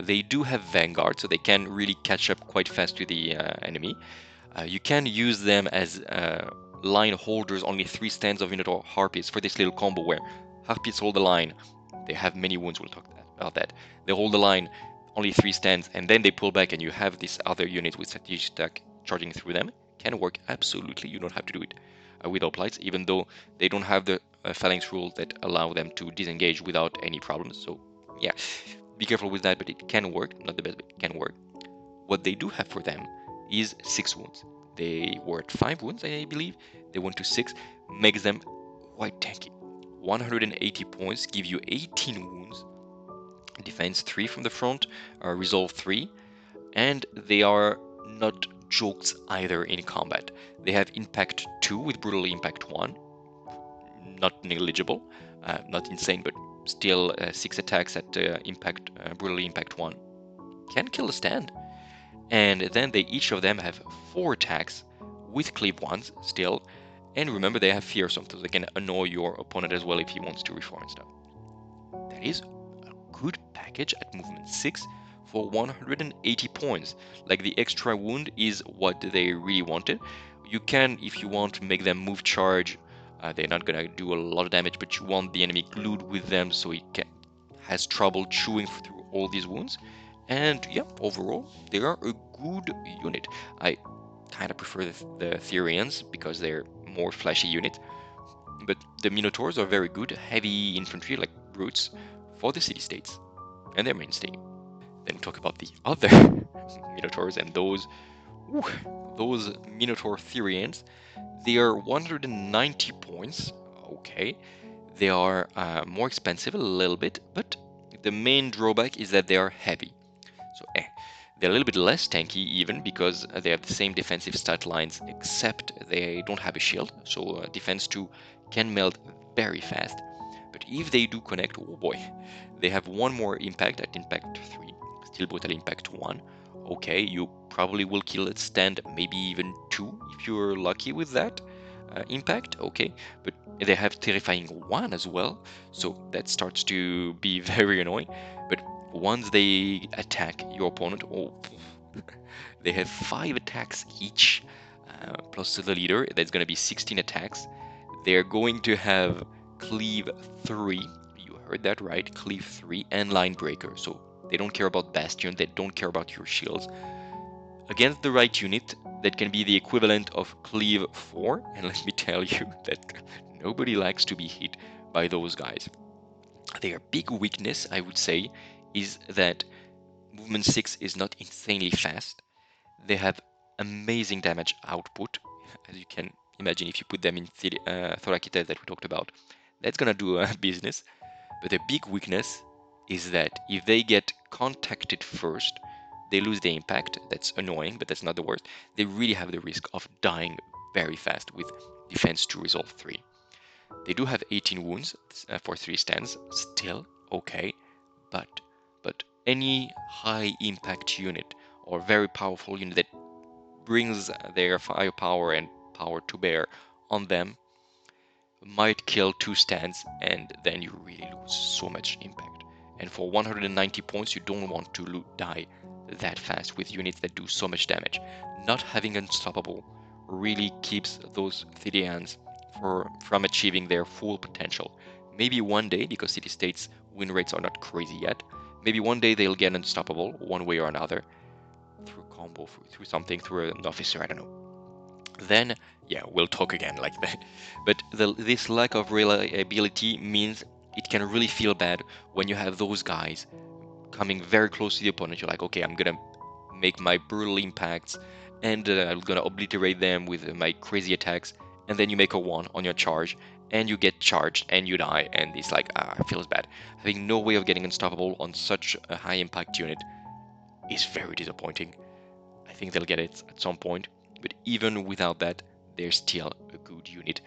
they do have Vanguard, so they can really catch up quite fast to the enemy. You can use them as line holders, only 3 stands of Minotaur Harpists for this little combo where Harpists hold the line. They have many wounds, we'll talk about that. They hold the line, only 3 stands, and then they pull back and you have this other unit with strategic attack charging through them. Can work, absolutely. You don't have to do it with hoplites, even though they don't have the phalanx rules that allow them to disengage without any problems. So yeah, be careful with that, but it can work. Not the best, but it can work. What they do have for them is 6 wounds. They were at 5 wounds, I believe. They went to 6, makes them quite tanky. 180 points, give you 18 wounds. Defense 3 from the front, resolve 3, and they are not jokes either in combat. They have impact 2 with brutal impact 1, not negligible, not insane, but still 6 attacks at impact, brutal impact 1. Can kill a stand. And then they each of them have 4 attacks with cleave 1s still. And remember, they have fearsome, so they can annoy your opponent as well if he wants to reform and stuff. That is a good package at movement 6 for 180 points. Like, the extra wound is what they really wanted. You can, if you want, make them move charge. They're not gonna do a lot of damage, but you want the enemy glued with them so he has trouble chewing through all these wounds. And yeah, overall, they are a good unit. I kind of prefer the Thyreans because they're more flashy unit. But the Minotaurs are very good, heavy infantry like brutes for the city-states and their mainstay. Then we talk about the other Minotaurs, and those Minotaur Thyreans. They are 190 points. Okay, they are more expensive a little bit, but the main drawback is that they are heavy. So they're a little bit less tanky even because they have the same defensive stat lines, except they don't have a shield. So defense 2 can melt very fast. But if they do connect, oh boy, they have one more impact at impact 3, still brutal impact 1. Okay, you probably will kill a stand, maybe even 2 if you're lucky with that impact. Okay, but they have terrifying 1 as well, so that starts to be very annoying. But once they attack your opponent, oh, they have 5 attacks each, plus the leader, that's going to be 16 attacks. They're going to have cleave 3, you heard that right, cleave 3, and line breaker. So they don't care about bastion, they don't care about your shields. Against the right unit, that can be the equivalent of cleave 4, and let me tell you that nobody likes to be hit by those guys. Their big weakness, I would say, is that movement 6 is not insanely fast. They have amazing damage output, as you can imagine if you put them in Thorakites that we talked about. That's gonna do business. But the big weakness is that if they get contacted first, they lose the impact. That's annoying, but that's not the worst. They really have the risk of dying very fast with defense 2 resolve 3. They do have 18 wounds for 3 stands, still okay, but any high impact unit or very powerful unit that brings their firepower and power to bear on them might kill 2 stands, and then you really lose so much impact. And for 190 points, you don't want to die that fast with units that do so much damage. Not having Unstoppable really keeps those Thyreans from achieving their full potential. Maybe one day, because city-states win rates are not crazy yet, maybe one day they'll get Unstoppable one way or another, through combo, through something, through an officer, I don't know. Then, yeah, we'll talk again like that. But this lack of reliability means it can really feel bad when you have those guys coming very close to the opponent. You're like, okay, I'm gonna make my brutal impacts, and I'm gonna obliterate them with my crazy attacks, and then you make a 1 on your charge, and you get charged, and you die, and it's like, it feels bad. Having no way of getting Unstoppable on such a high impact unit is very disappointing. I think they'll get it at some point, but even without that, they're still a good unit.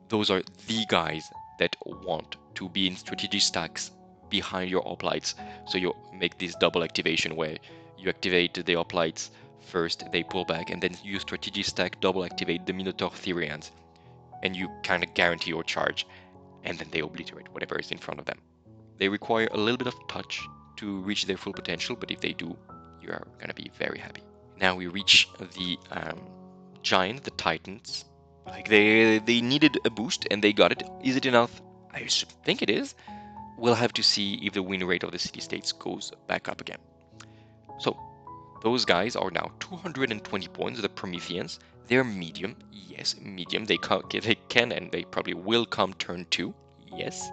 Those are the guys that want to be in strategy stacks behind your hoplites. So you make this double activation where you activate the hoplites first, they pull back, and then you strategy stack double activate the Minotaur Thyreans, and you kind of guarantee your charge, and then they obliterate whatever is in front of them. They require a little bit of touch to reach their full potential, but if they do, you are going to be very happy. Now we reach the giant, the Titans. Like, they needed a boost and they got it. Is it enough? I think it is. We'll have to see if the win rate of the city-states goes back up again. So those guys are now 220 points, the Prometheans. They're medium. Yes, medium. They can and they probably will come turn 2. Yes.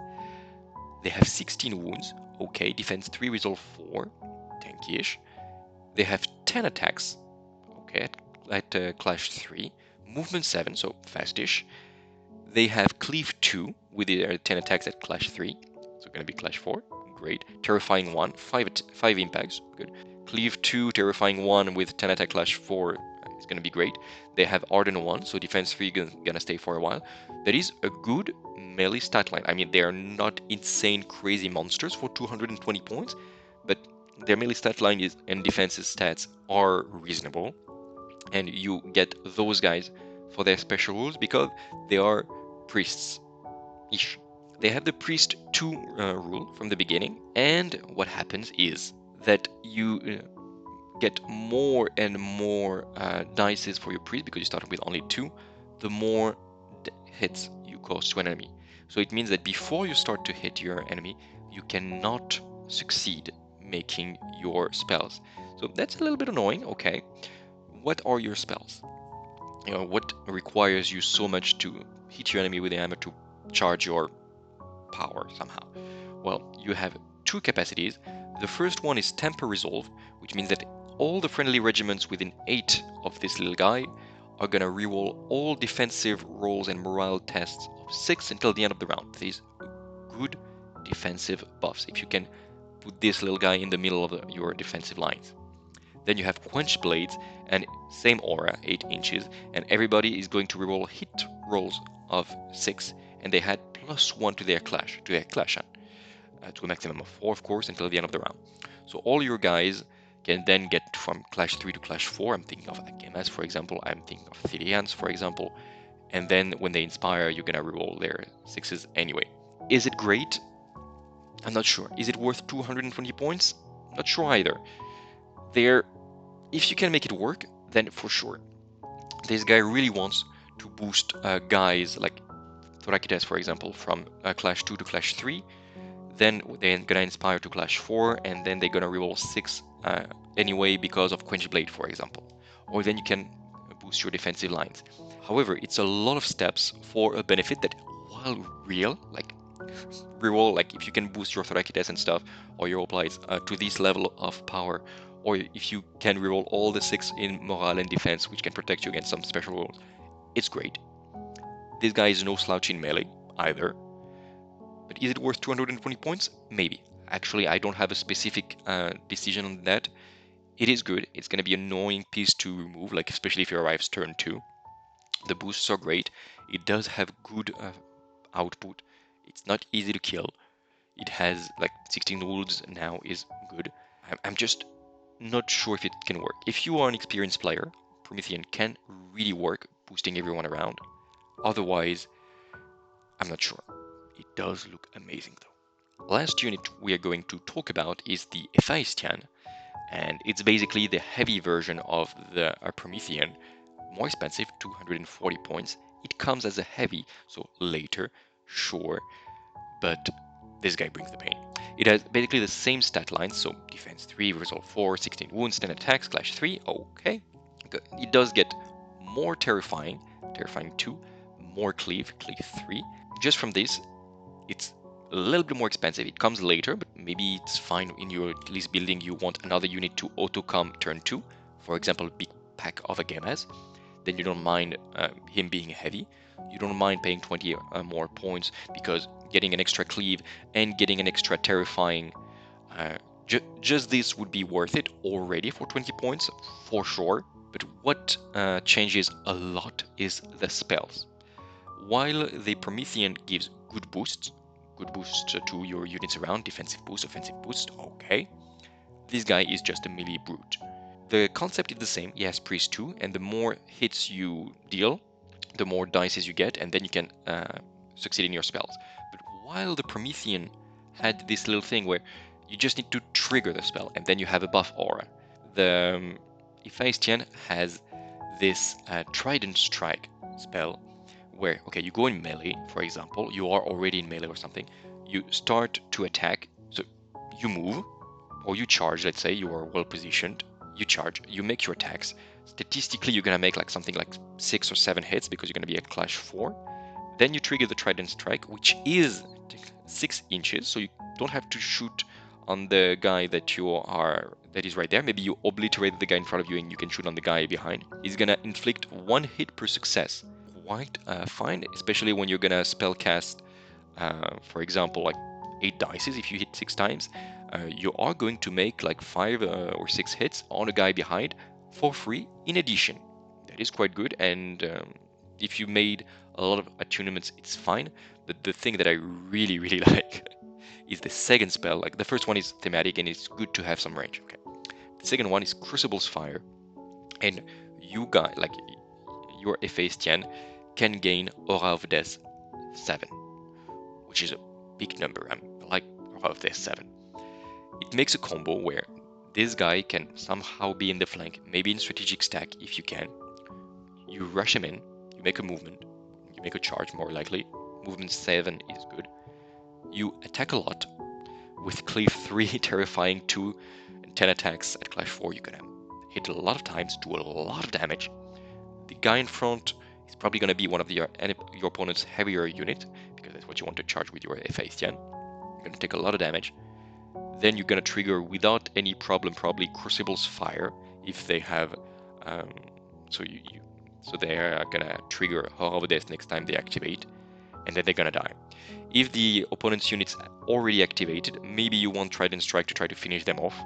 They have 16 wounds. Okay, defense 3, resolve 4. Tanky-ish. They have 10 attacks. Okay, at Clash 3. Movement 7, so fastish. They have Cleave 2 with their 10 attacks at Clash 3. So going to be Clash 4. great. Terrifying 1, 5 impacts, good. Cleave 2, Terrifying 1 with 10 attack, Clash 4, it's gonna be great. They have Arden 1, so defense 3 gonna stay for a while. That is a good melee stat line. I mean, they are not insane crazy monsters for 220 points, but their melee stat line is and defensive stats are reasonable, and you get those guys for their special rules because they are priests-ish. They have the priest 2 rule from the beginning, and what happens is that you get more and more dices for your priest because you start with only 2, the more hits you cause to an enemy. So it means that before you start to hit your enemy, you cannot succeed making your spells. So that's a little bit annoying, okay. What are your spells? What requires you so much to hit your enemy with the hammer to charge your power somehow? Well, you have 2 capacities. The first one is Temper Resolve, which means that all the friendly regiments within 8 of this little guy are gonna reroll all defensive rolls and morale tests of 6 until the end of the round. These good defensive buffs, if you can put this little guy in the middle of your defensive lines. Then you have Quench Blades, and same aura, 8 inches, and everybody is going to reroll hit rolls of 6, and they had +1 to their clash, to a maximum of 4, of course, until the end of the round. So all your guys can then get from Clash 3 to Clash 4. I'm thinking of Agemas, for example. I'm thinking of Thyreans, for example. And then when they inspire, you're gonna reroll their 6s anyway. Is it great? I'm not sure. Is it worth 220 points? Not sure either. If you can make it work, then for sure. This guy really wants to boost guys like Thorakites, for example, from Clash 2 to Clash 3. Then they're gonna inspire to Clash 4, and then they're gonna reroll 6 anyway because of Quench Blade, for example. Or then you can boost your defensive lines. However, it's a lot of steps for a benefit that, while real, like reroll, like if you can boost your Thorakites and stuff, or your hoplites to this level of power, or if you can reroll all the 6 in morale and defense, which can protect you against some special rules, it's great. This guy is no slouch in melee either. But is it worth 220 points? Maybe. Actually, I don't have a specific decision on that. It is good. It's going to be an annoying piece to remove, like especially if it arrives turn 2. The boosts are great. It does have good output. It's not easy to kill. It has like 16 wounds now is good. I'm just not sure if it can work. If you are an experienced player, Promethean can really work boosting everyone around. Otherwise, I'm not sure. It does look amazing though. Last unit we are going to talk about is the Hephaïstian, and it's basically the heavy version of the Promethean, more expensive, 240 points. It comes as a heavy, so later, sure, but this guy brings the pain. It has basically the same stat lines, so defense 3, resolve 4, 16 wounds, 10 attacks, clash 3, okay. It does get more terrifying 2, more cleave 3. Just from this, it's a little bit more expensive. It comes later, but maybe it's fine in your list building. You want another unit to auto-come turn 2, for example, a big pack of Agemas. Then you don't mind him being heavy. You don't mind paying 20 more points because getting an extra cleave and getting an extra terrifying, just this would be worth it already for 20 points, for sure. But what changes a lot is the spells. While the Promethean gives good boosts to your units around, defensive boost, offensive boost, okay. This guy is just a melee brute. The concept is the same. He has priest 2, and the more hits you deal, the more dices you get, and then you can succeed in your spells. But while the Promethean had this little thing where you just need to trigger the spell, and then you have a buff aura, the Hephaïstian has this Trident Strike spell, where, okay, you go in melee, for example, you are already in melee or something, you start to attack, so you move, or you charge, let's say, you are well positioned, you charge, you make your attacks, statistically you're gonna make like something like 6 or 7 hits because you're gonna be at clash 4, then you trigger the Trident Strike, which is 6 inches, so you don't have to shoot on the guy that is right there. Maybe you obliterate the guy in front of you and you can shoot on the guy behind. He's gonna inflict 1 hit per success. Quite fine, especially when you're gonna spell cast, for example, like 8 dices. If you hit 6 times, you are going to make like 5 or 6 hits on a guy behind for free in addition. That is quite good, and if you made a lot of attunements, it's fine. But the thing that I really, really like is the second spell. Like the first one is thematic and it's good to have some range. Okay. The second one is Crucible's Fire, and you guys, like your Hephaïstian, can gain Aura of Death 7, which is a big number. I like Aura of Death 7. It makes a combo where this guy can somehow be in the flank, maybe in strategic stack if you can. You rush him in, you make a movement, you make a charge more likely. Movement 7 is good. You attack a lot with Cleave 3, Terrifying 2, and 10 attacks at Clash 4. You're gonna hit a lot of times, do a lot of damage. The guy in front is probably gonna be one of your opponent's heavier unit, because that's what you want to charge with your Hephaïstian. You're gonna take a lot of damage. Then you're gonna trigger without any problem probably Crucible's Fire if they have so they're gonna trigger Horror of Death next time they activate, and then they're gonna die. If the opponent's unit's already activated, maybe you want Trident Strike to try to finish them off.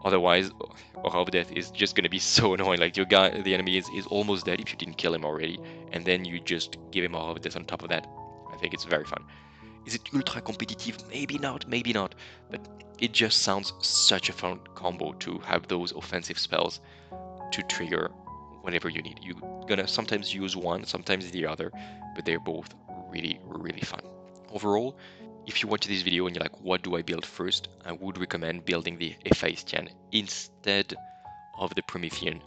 Otherwise, Horror of Death is just gonna be so annoying. Like the enemy is almost dead if you didn't kill him already, and then you just give him Horror of Death on top of that. I think it's very fun. Is it ultra competitive? Maybe not, but it just sounds such a fun combo to have those offensive spells to trigger whenever you need. You're gonna sometimes use one, sometimes the other, but they're both really, really fun. Overall, if you watch this video and you're like, what do I build first? I would recommend building the Hephaïstian instead of the Promethean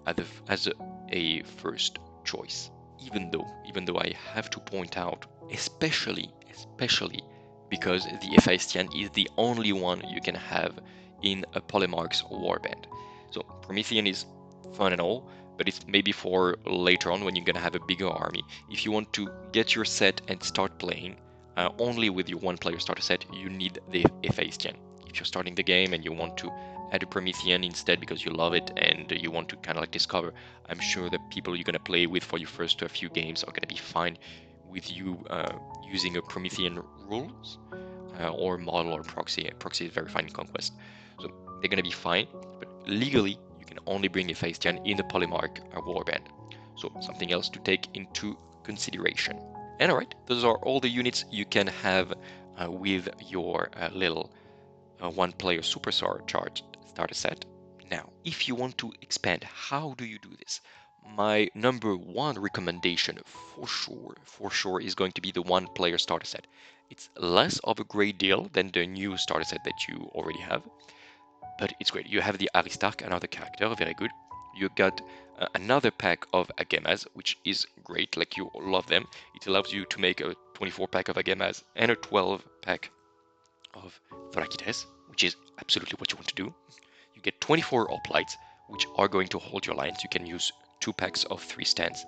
as a first choice. Even though I have to point out, especially because the Hephaïstian is the only one you can have in a Polemarch's warband. So Promethean is fun and all, but it's maybe for later on when you're gonna have a bigger army. If you want to get your set and start playing only with your one player starter set, you need the Hephaïstian. If you're starting the game and you want to add a Promethean instead because you love it and you want to kind of like discover, I'm sure the people you're gonna play with for your first few games are gonna be fine with you using a Promethean rules or model or proxy. Proxy is very fine in Conquest, so they're gonna be fine. But legally, you can only bring a Hephaïstian in the Polemarch warband. So something else to take into consideration. And alright, those are all the units you can have with your little one-player supercharged starter set. Now, if you want to expand, how do you do this? My number one recommendation for sure is going to be the one-player starter set. It's less of a great deal than the new starter set that you already have, but it's great. You have the Aristarch, another character, very good. You got another pack of Agemas, which is great, like you love them. It allows you to make a 24 pack of Agemas and a 12 pack of Thorakites, which is absolutely what you want to do. You get 24 hoplites, which are going to hold your lines. You can use 2 packs of 3 stands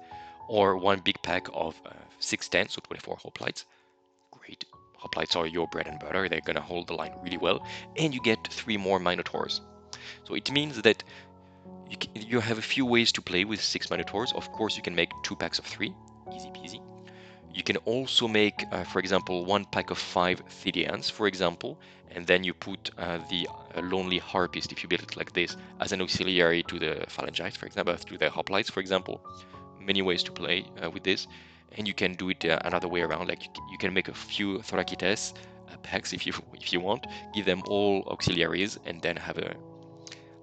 or 1 big pack of 6 stands, so 24 hoplites. Great. Hoplites are your bread and butter. They're going to hold the line really well. And you get 3 more Minotaurs. So it means that you have a few ways to play with 6 Minotaurs. Of course, you can make 2 packs of 3. Easy peasy. You can also make, for example, 1 pack of 5 Thyreans, for example, and then you put the Lonely Harpist, if you build it like this, as an auxiliary to the Phalangites, for example, to the Hoplites, for example. Many ways to play with this, and you can do it another way around. Like you can make a few Thorakites packs if you want, give them all auxiliaries, and then have a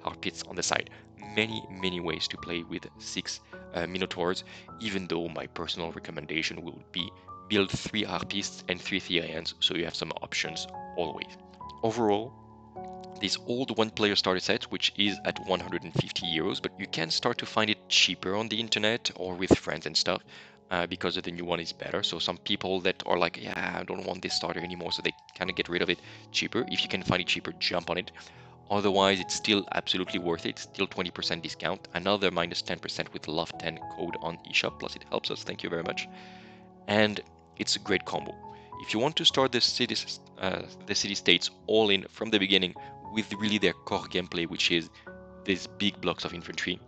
Harpists on the side. Many ways to play with 6 Minotaurs, even though my personal recommendation will be build 3 Harpists and 3 Thyreans, so you have some options always. Overall, this old one-player starter set, which is at 150 euros, but you can start to find it cheaper on the internet or with friends and stuff, because the new one is better. So some people that are like, yeah, I don't want this starter anymore, so they kind of get rid of it cheaper. If you can find it cheaper, jump on it. Otherwise, it's still absolutely worth it. It's still 20% discount. Another minus 10% with Love 10 code on eShop. Plus, it helps us. Thank you very much. And it's a great combo. If you want to start the city-states all in from the beginning with really their core gameplay, which is these big blocks of infantry,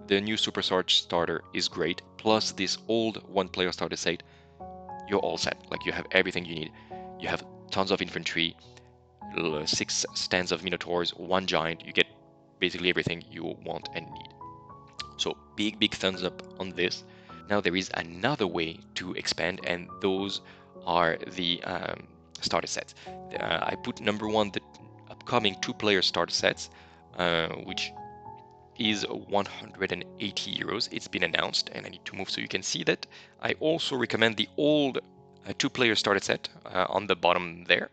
the new Supercharged starter is great. Plus, this old one-player starter set, you're all set. Like you have everything you need. You have tons of infantry, 6 stands of Minotaurs, 1 giant. You get basically everything you want and need. So big thumbs up on this. Now there is another way to expand, and those are the starter sets. I put number 1 the upcoming 2-player starter sets, which is 180 euros. It's been announced, and I need to move so you can see that. I also recommend the old 2-player starter set on the bottom there,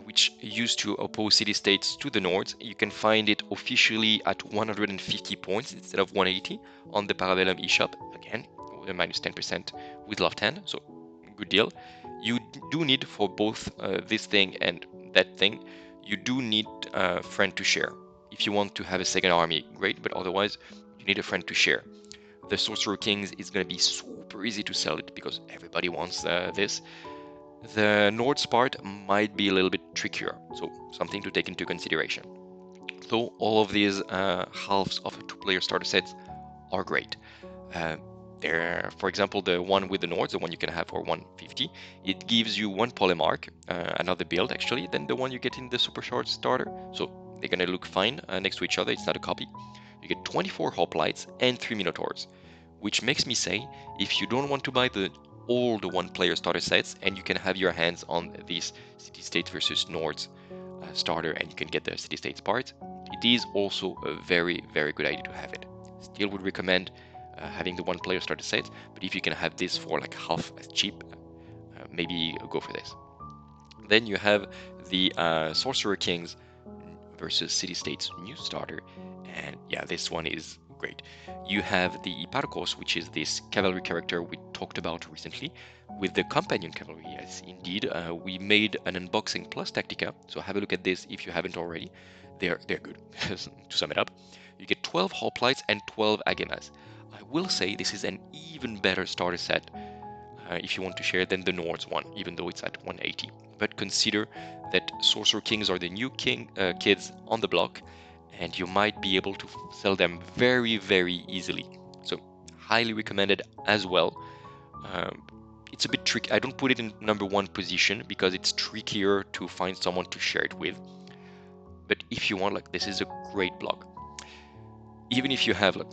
which used to oppose city-states to the Nords. You can find it officially at 150 points instead of 180 on the Parabellum eShop. Again, minus 10% with Love 10, so good deal. You do need, for both this thing and that thing, you do need a friend to share. If you want to have a second army, great, but otherwise you need a friend to share. The Sorcerer Kings is going to be super easy to sell it because everybody wants this. The Nords part might be a little bit trickier, so something to take into consideration. So all of these halves of 2-player starter sets are great. For example, the one with the Nords, the one you can have for 150, it gives you 1 Polemarch, another build actually, than the one you get in the Supercharged starter. So they're gonna look fine next to each other. It's not a copy. You get 24 hoplites and 3 Minotaurs, which makes me say, if you don't want to buy the old 1-player starter sets and you can have your hands on this City-State versus Nords starter and you can get the City-States part, it is also a very good idea to have it. Still would recommend having the 1-player starter set, but if you can have this for like half as cheap, maybe go for this. Then you have the Sorcerer Kings versus City-States new starter, and yeah, this one is great. You have the Hipparchos, which is this cavalry character we talked about recently, with the companion cavalry. Yes, indeed, we made an unboxing plus Tactica, so have a look at this if you haven't already. They're good. To sum it up, you get 12 hoplites and 12 Agemas. I will say this is an even better starter set if you want to share than the Nords one, even though it's at 180. But consider that Sorcerer Kings are the new kids on the block, and you might be able to sell them very easily. So highly recommended as well. It's a bit tricky. I don't put it in number 1 position because it's trickier to find someone to share it with. But if you want, like, this is a great block. Even if you have, like,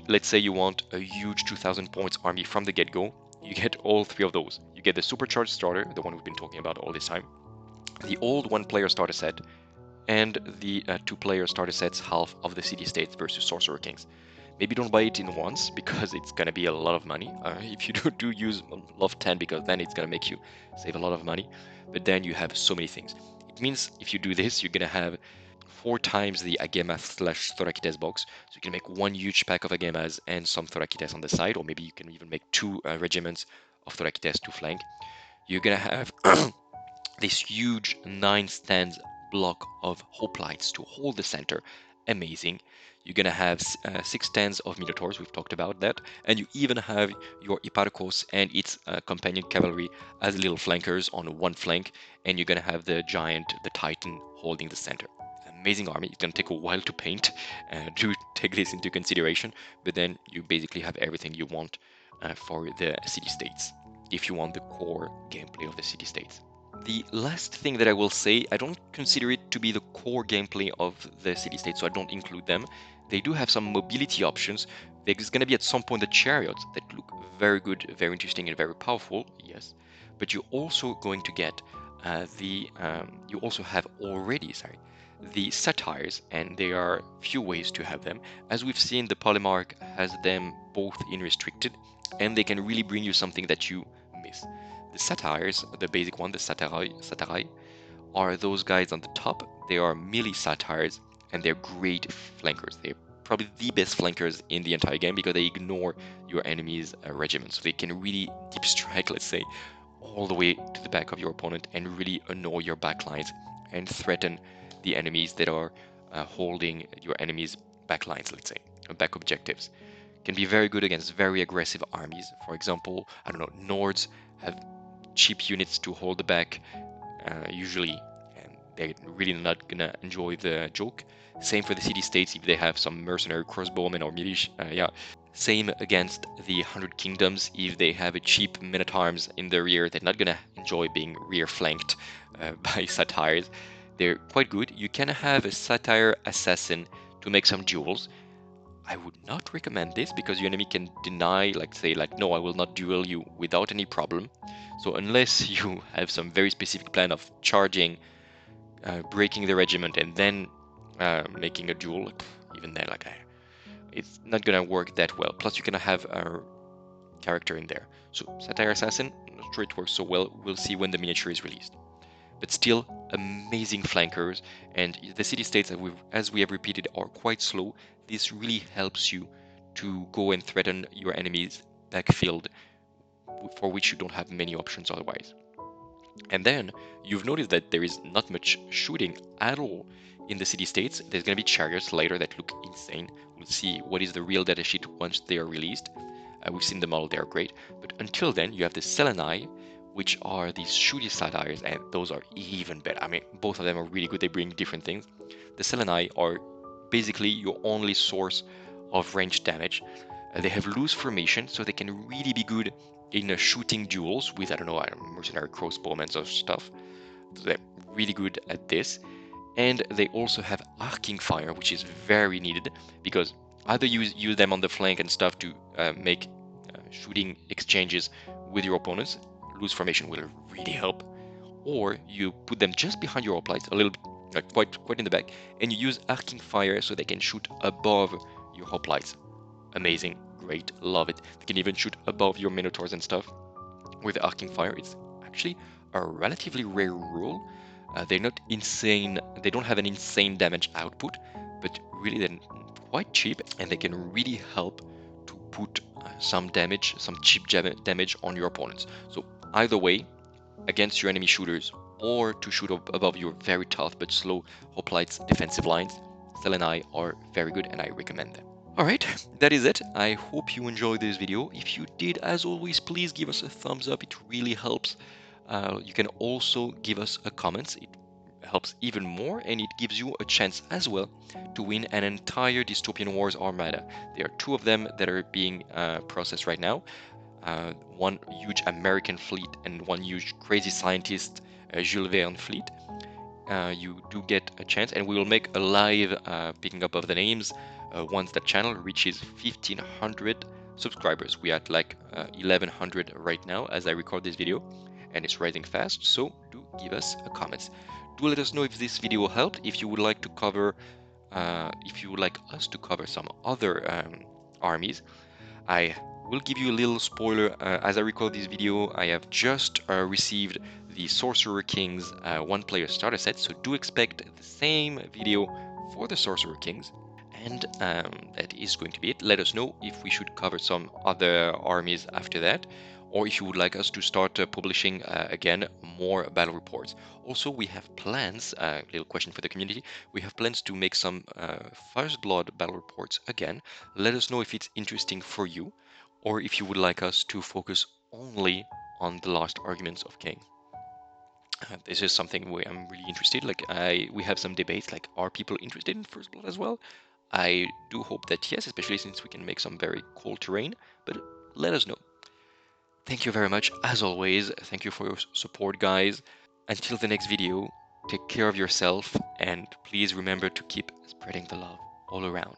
let's say you want a huge 2000 points army from the get-go, you get all 3 of those. You get the Supercharged starter, the one we've been talking about all this time, the old 1-player starter set, and the 2-player starter sets half of the City-States versus Sorcerer Kings. Maybe don't buy it in once because it's gonna be a lot of money. If you do use Love 10, because then it's gonna make you save a lot of money. But then you have so many things. It means if you do this, you're gonna have 4 times the Agema/Thorakites box. So you can make 1 huge pack of Agemas and some Thorakites on the side, or maybe you can even make 2 regiments of Thorakites to flank. You're gonna have this huge 9 stands block of hoplites to hold the center. Amazing. You're gonna have 6 stands of Minotaurs, we've talked about that, and you even have your Hipparchos and its companion cavalry as little flankers on 1 flank, and you're gonna have the giant, the Titan, holding the center. Amazing army. It's gonna take a while to paint. Do take this into consideration, but then you basically have everything you want for the City-States, if you want the core gameplay of the City-States. The last thing that I will say, I don't consider it to be the core gameplay of the City-States, so I don't include them. They do have some mobility options. There's going to be at some point the chariots that look very good, very interesting, and very powerful, yes. But you're also going to get you also have already, the Satyrs, and there are few ways to have them. As we've seen, the Polemarch has them both in restricted, and they can really bring you something that you miss. The Satyrs, the basic one, the Satyroi, are those guys on the top. They are melee Satyrs, and they're great flankers. They're probably the best flankers in the entire game because they ignore your enemy's regiments. So they can really deep strike, let's say, all the way to the back of your opponent and really annoy your backlines and threaten the enemies that are holding your enemy's backlines, let's say, back objectives. Can be very good against very aggressive armies. For example, I don't know, Nords have cheap units to hold the back usually, and they're really not gonna enjoy the joke. Same for the City-States if they have some mercenary crossbowmen or militia. Same against the 100 Kingdoms if they have a cheap men-at-arms in the rear. They're not gonna enjoy being rear flanked by satyrs. They're quite good. You can have a satyr assassin to make some duels. I would not recommend this because your enemy can deny, like say, like, no, I will not duel you without any problem. So unless you have some very specific plan of charging, breaking the regiment, and then making a duel, even then, it's not gonna work that well. Plus, you cannot have a character in there. So Satyr Assassin, I'm not sure it works so well. We'll see when the miniature is released. But still, amazing flankers, and the city-states, as we have repeated, are quite slow. This really helps you to go and threaten your enemy's backfield, for which you don't have many options otherwise. And then you've noticed that there is not much shooting at all in the city-states. There's going to be chariots later that look insane. We'll see what is the real datasheet once they are released. We've seen the model, they are great. But until then, you have the Selinoi, which are these shooty satyrs, and those are even better. I mean, both of them are really good. They bring different things. The Selinoi are basically your only source of ranged damage. They have loose formation, so they can really be good in shooting duels with, I don't know, mercenary crossbowmen or stuff. So they're really good at this. And they also have arcing fire, which is very needed because either use them on the flank and stuff to make shooting exchanges with your opponents. Loose formation will really help. Or you put them just behind your hoplites, a little bit, quite in the back, and you use arcing fire so they can shoot above your hoplites. Amazing, great, love it. They can even shoot above your minotaurs and stuff with the arcing fire. It's actually a relatively rare rule. They're not insane, they don't have an insane damage output, but really they're quite cheap and they can really help to put some damage, some cheap damage on your opponents. So either way, against your enemy shooters or to shoot above your very tough but slow hoplites defensive lines, Selinoi are very good and I recommend them. Alright, that is it. I hope you enjoyed this video. If you did, as always, please give us a thumbs up. It really helps. You can also give us a comment. It helps even more, and it gives you a chance as well to win an entire Dystopian Wars armada. There are two of them that are being processed right now. One huge American fleet and one huge crazy scientist Jules Verne fleet. You do get a chance, and we will make a live picking up of the names once the channel reaches 1500 subscribers. We are at like 1100 right now as I record this video, and it's rising fast, so do give us a comment. Do let us know if this video helped, if you would like to cover if you would like us to cover some other armies. I will give you a little spoiler. As I record this video, I have just received the Sorcerer Kings one-player starter set, so do expect the same video for the Sorcerer Kings. And that is going to be it. Let us know if we should cover some other armies after that, or if you would like us to start publishing again more battle reports. Also, we have plans, little question for the community, we have plans to make some First Blood battle reports again. Let us know if it's interesting for you, or if you would like us to focus only on the last arguments of King. This is something where I'm really interested. We have some debates, like, are people interested in First Blood as well? I do hope that yes, especially since we can make some very cool terrain, but let us know. Thank you very much, as always. Thank you for your support, guys. Until the next video, take care of yourself, and please remember to keep spreading the love all around.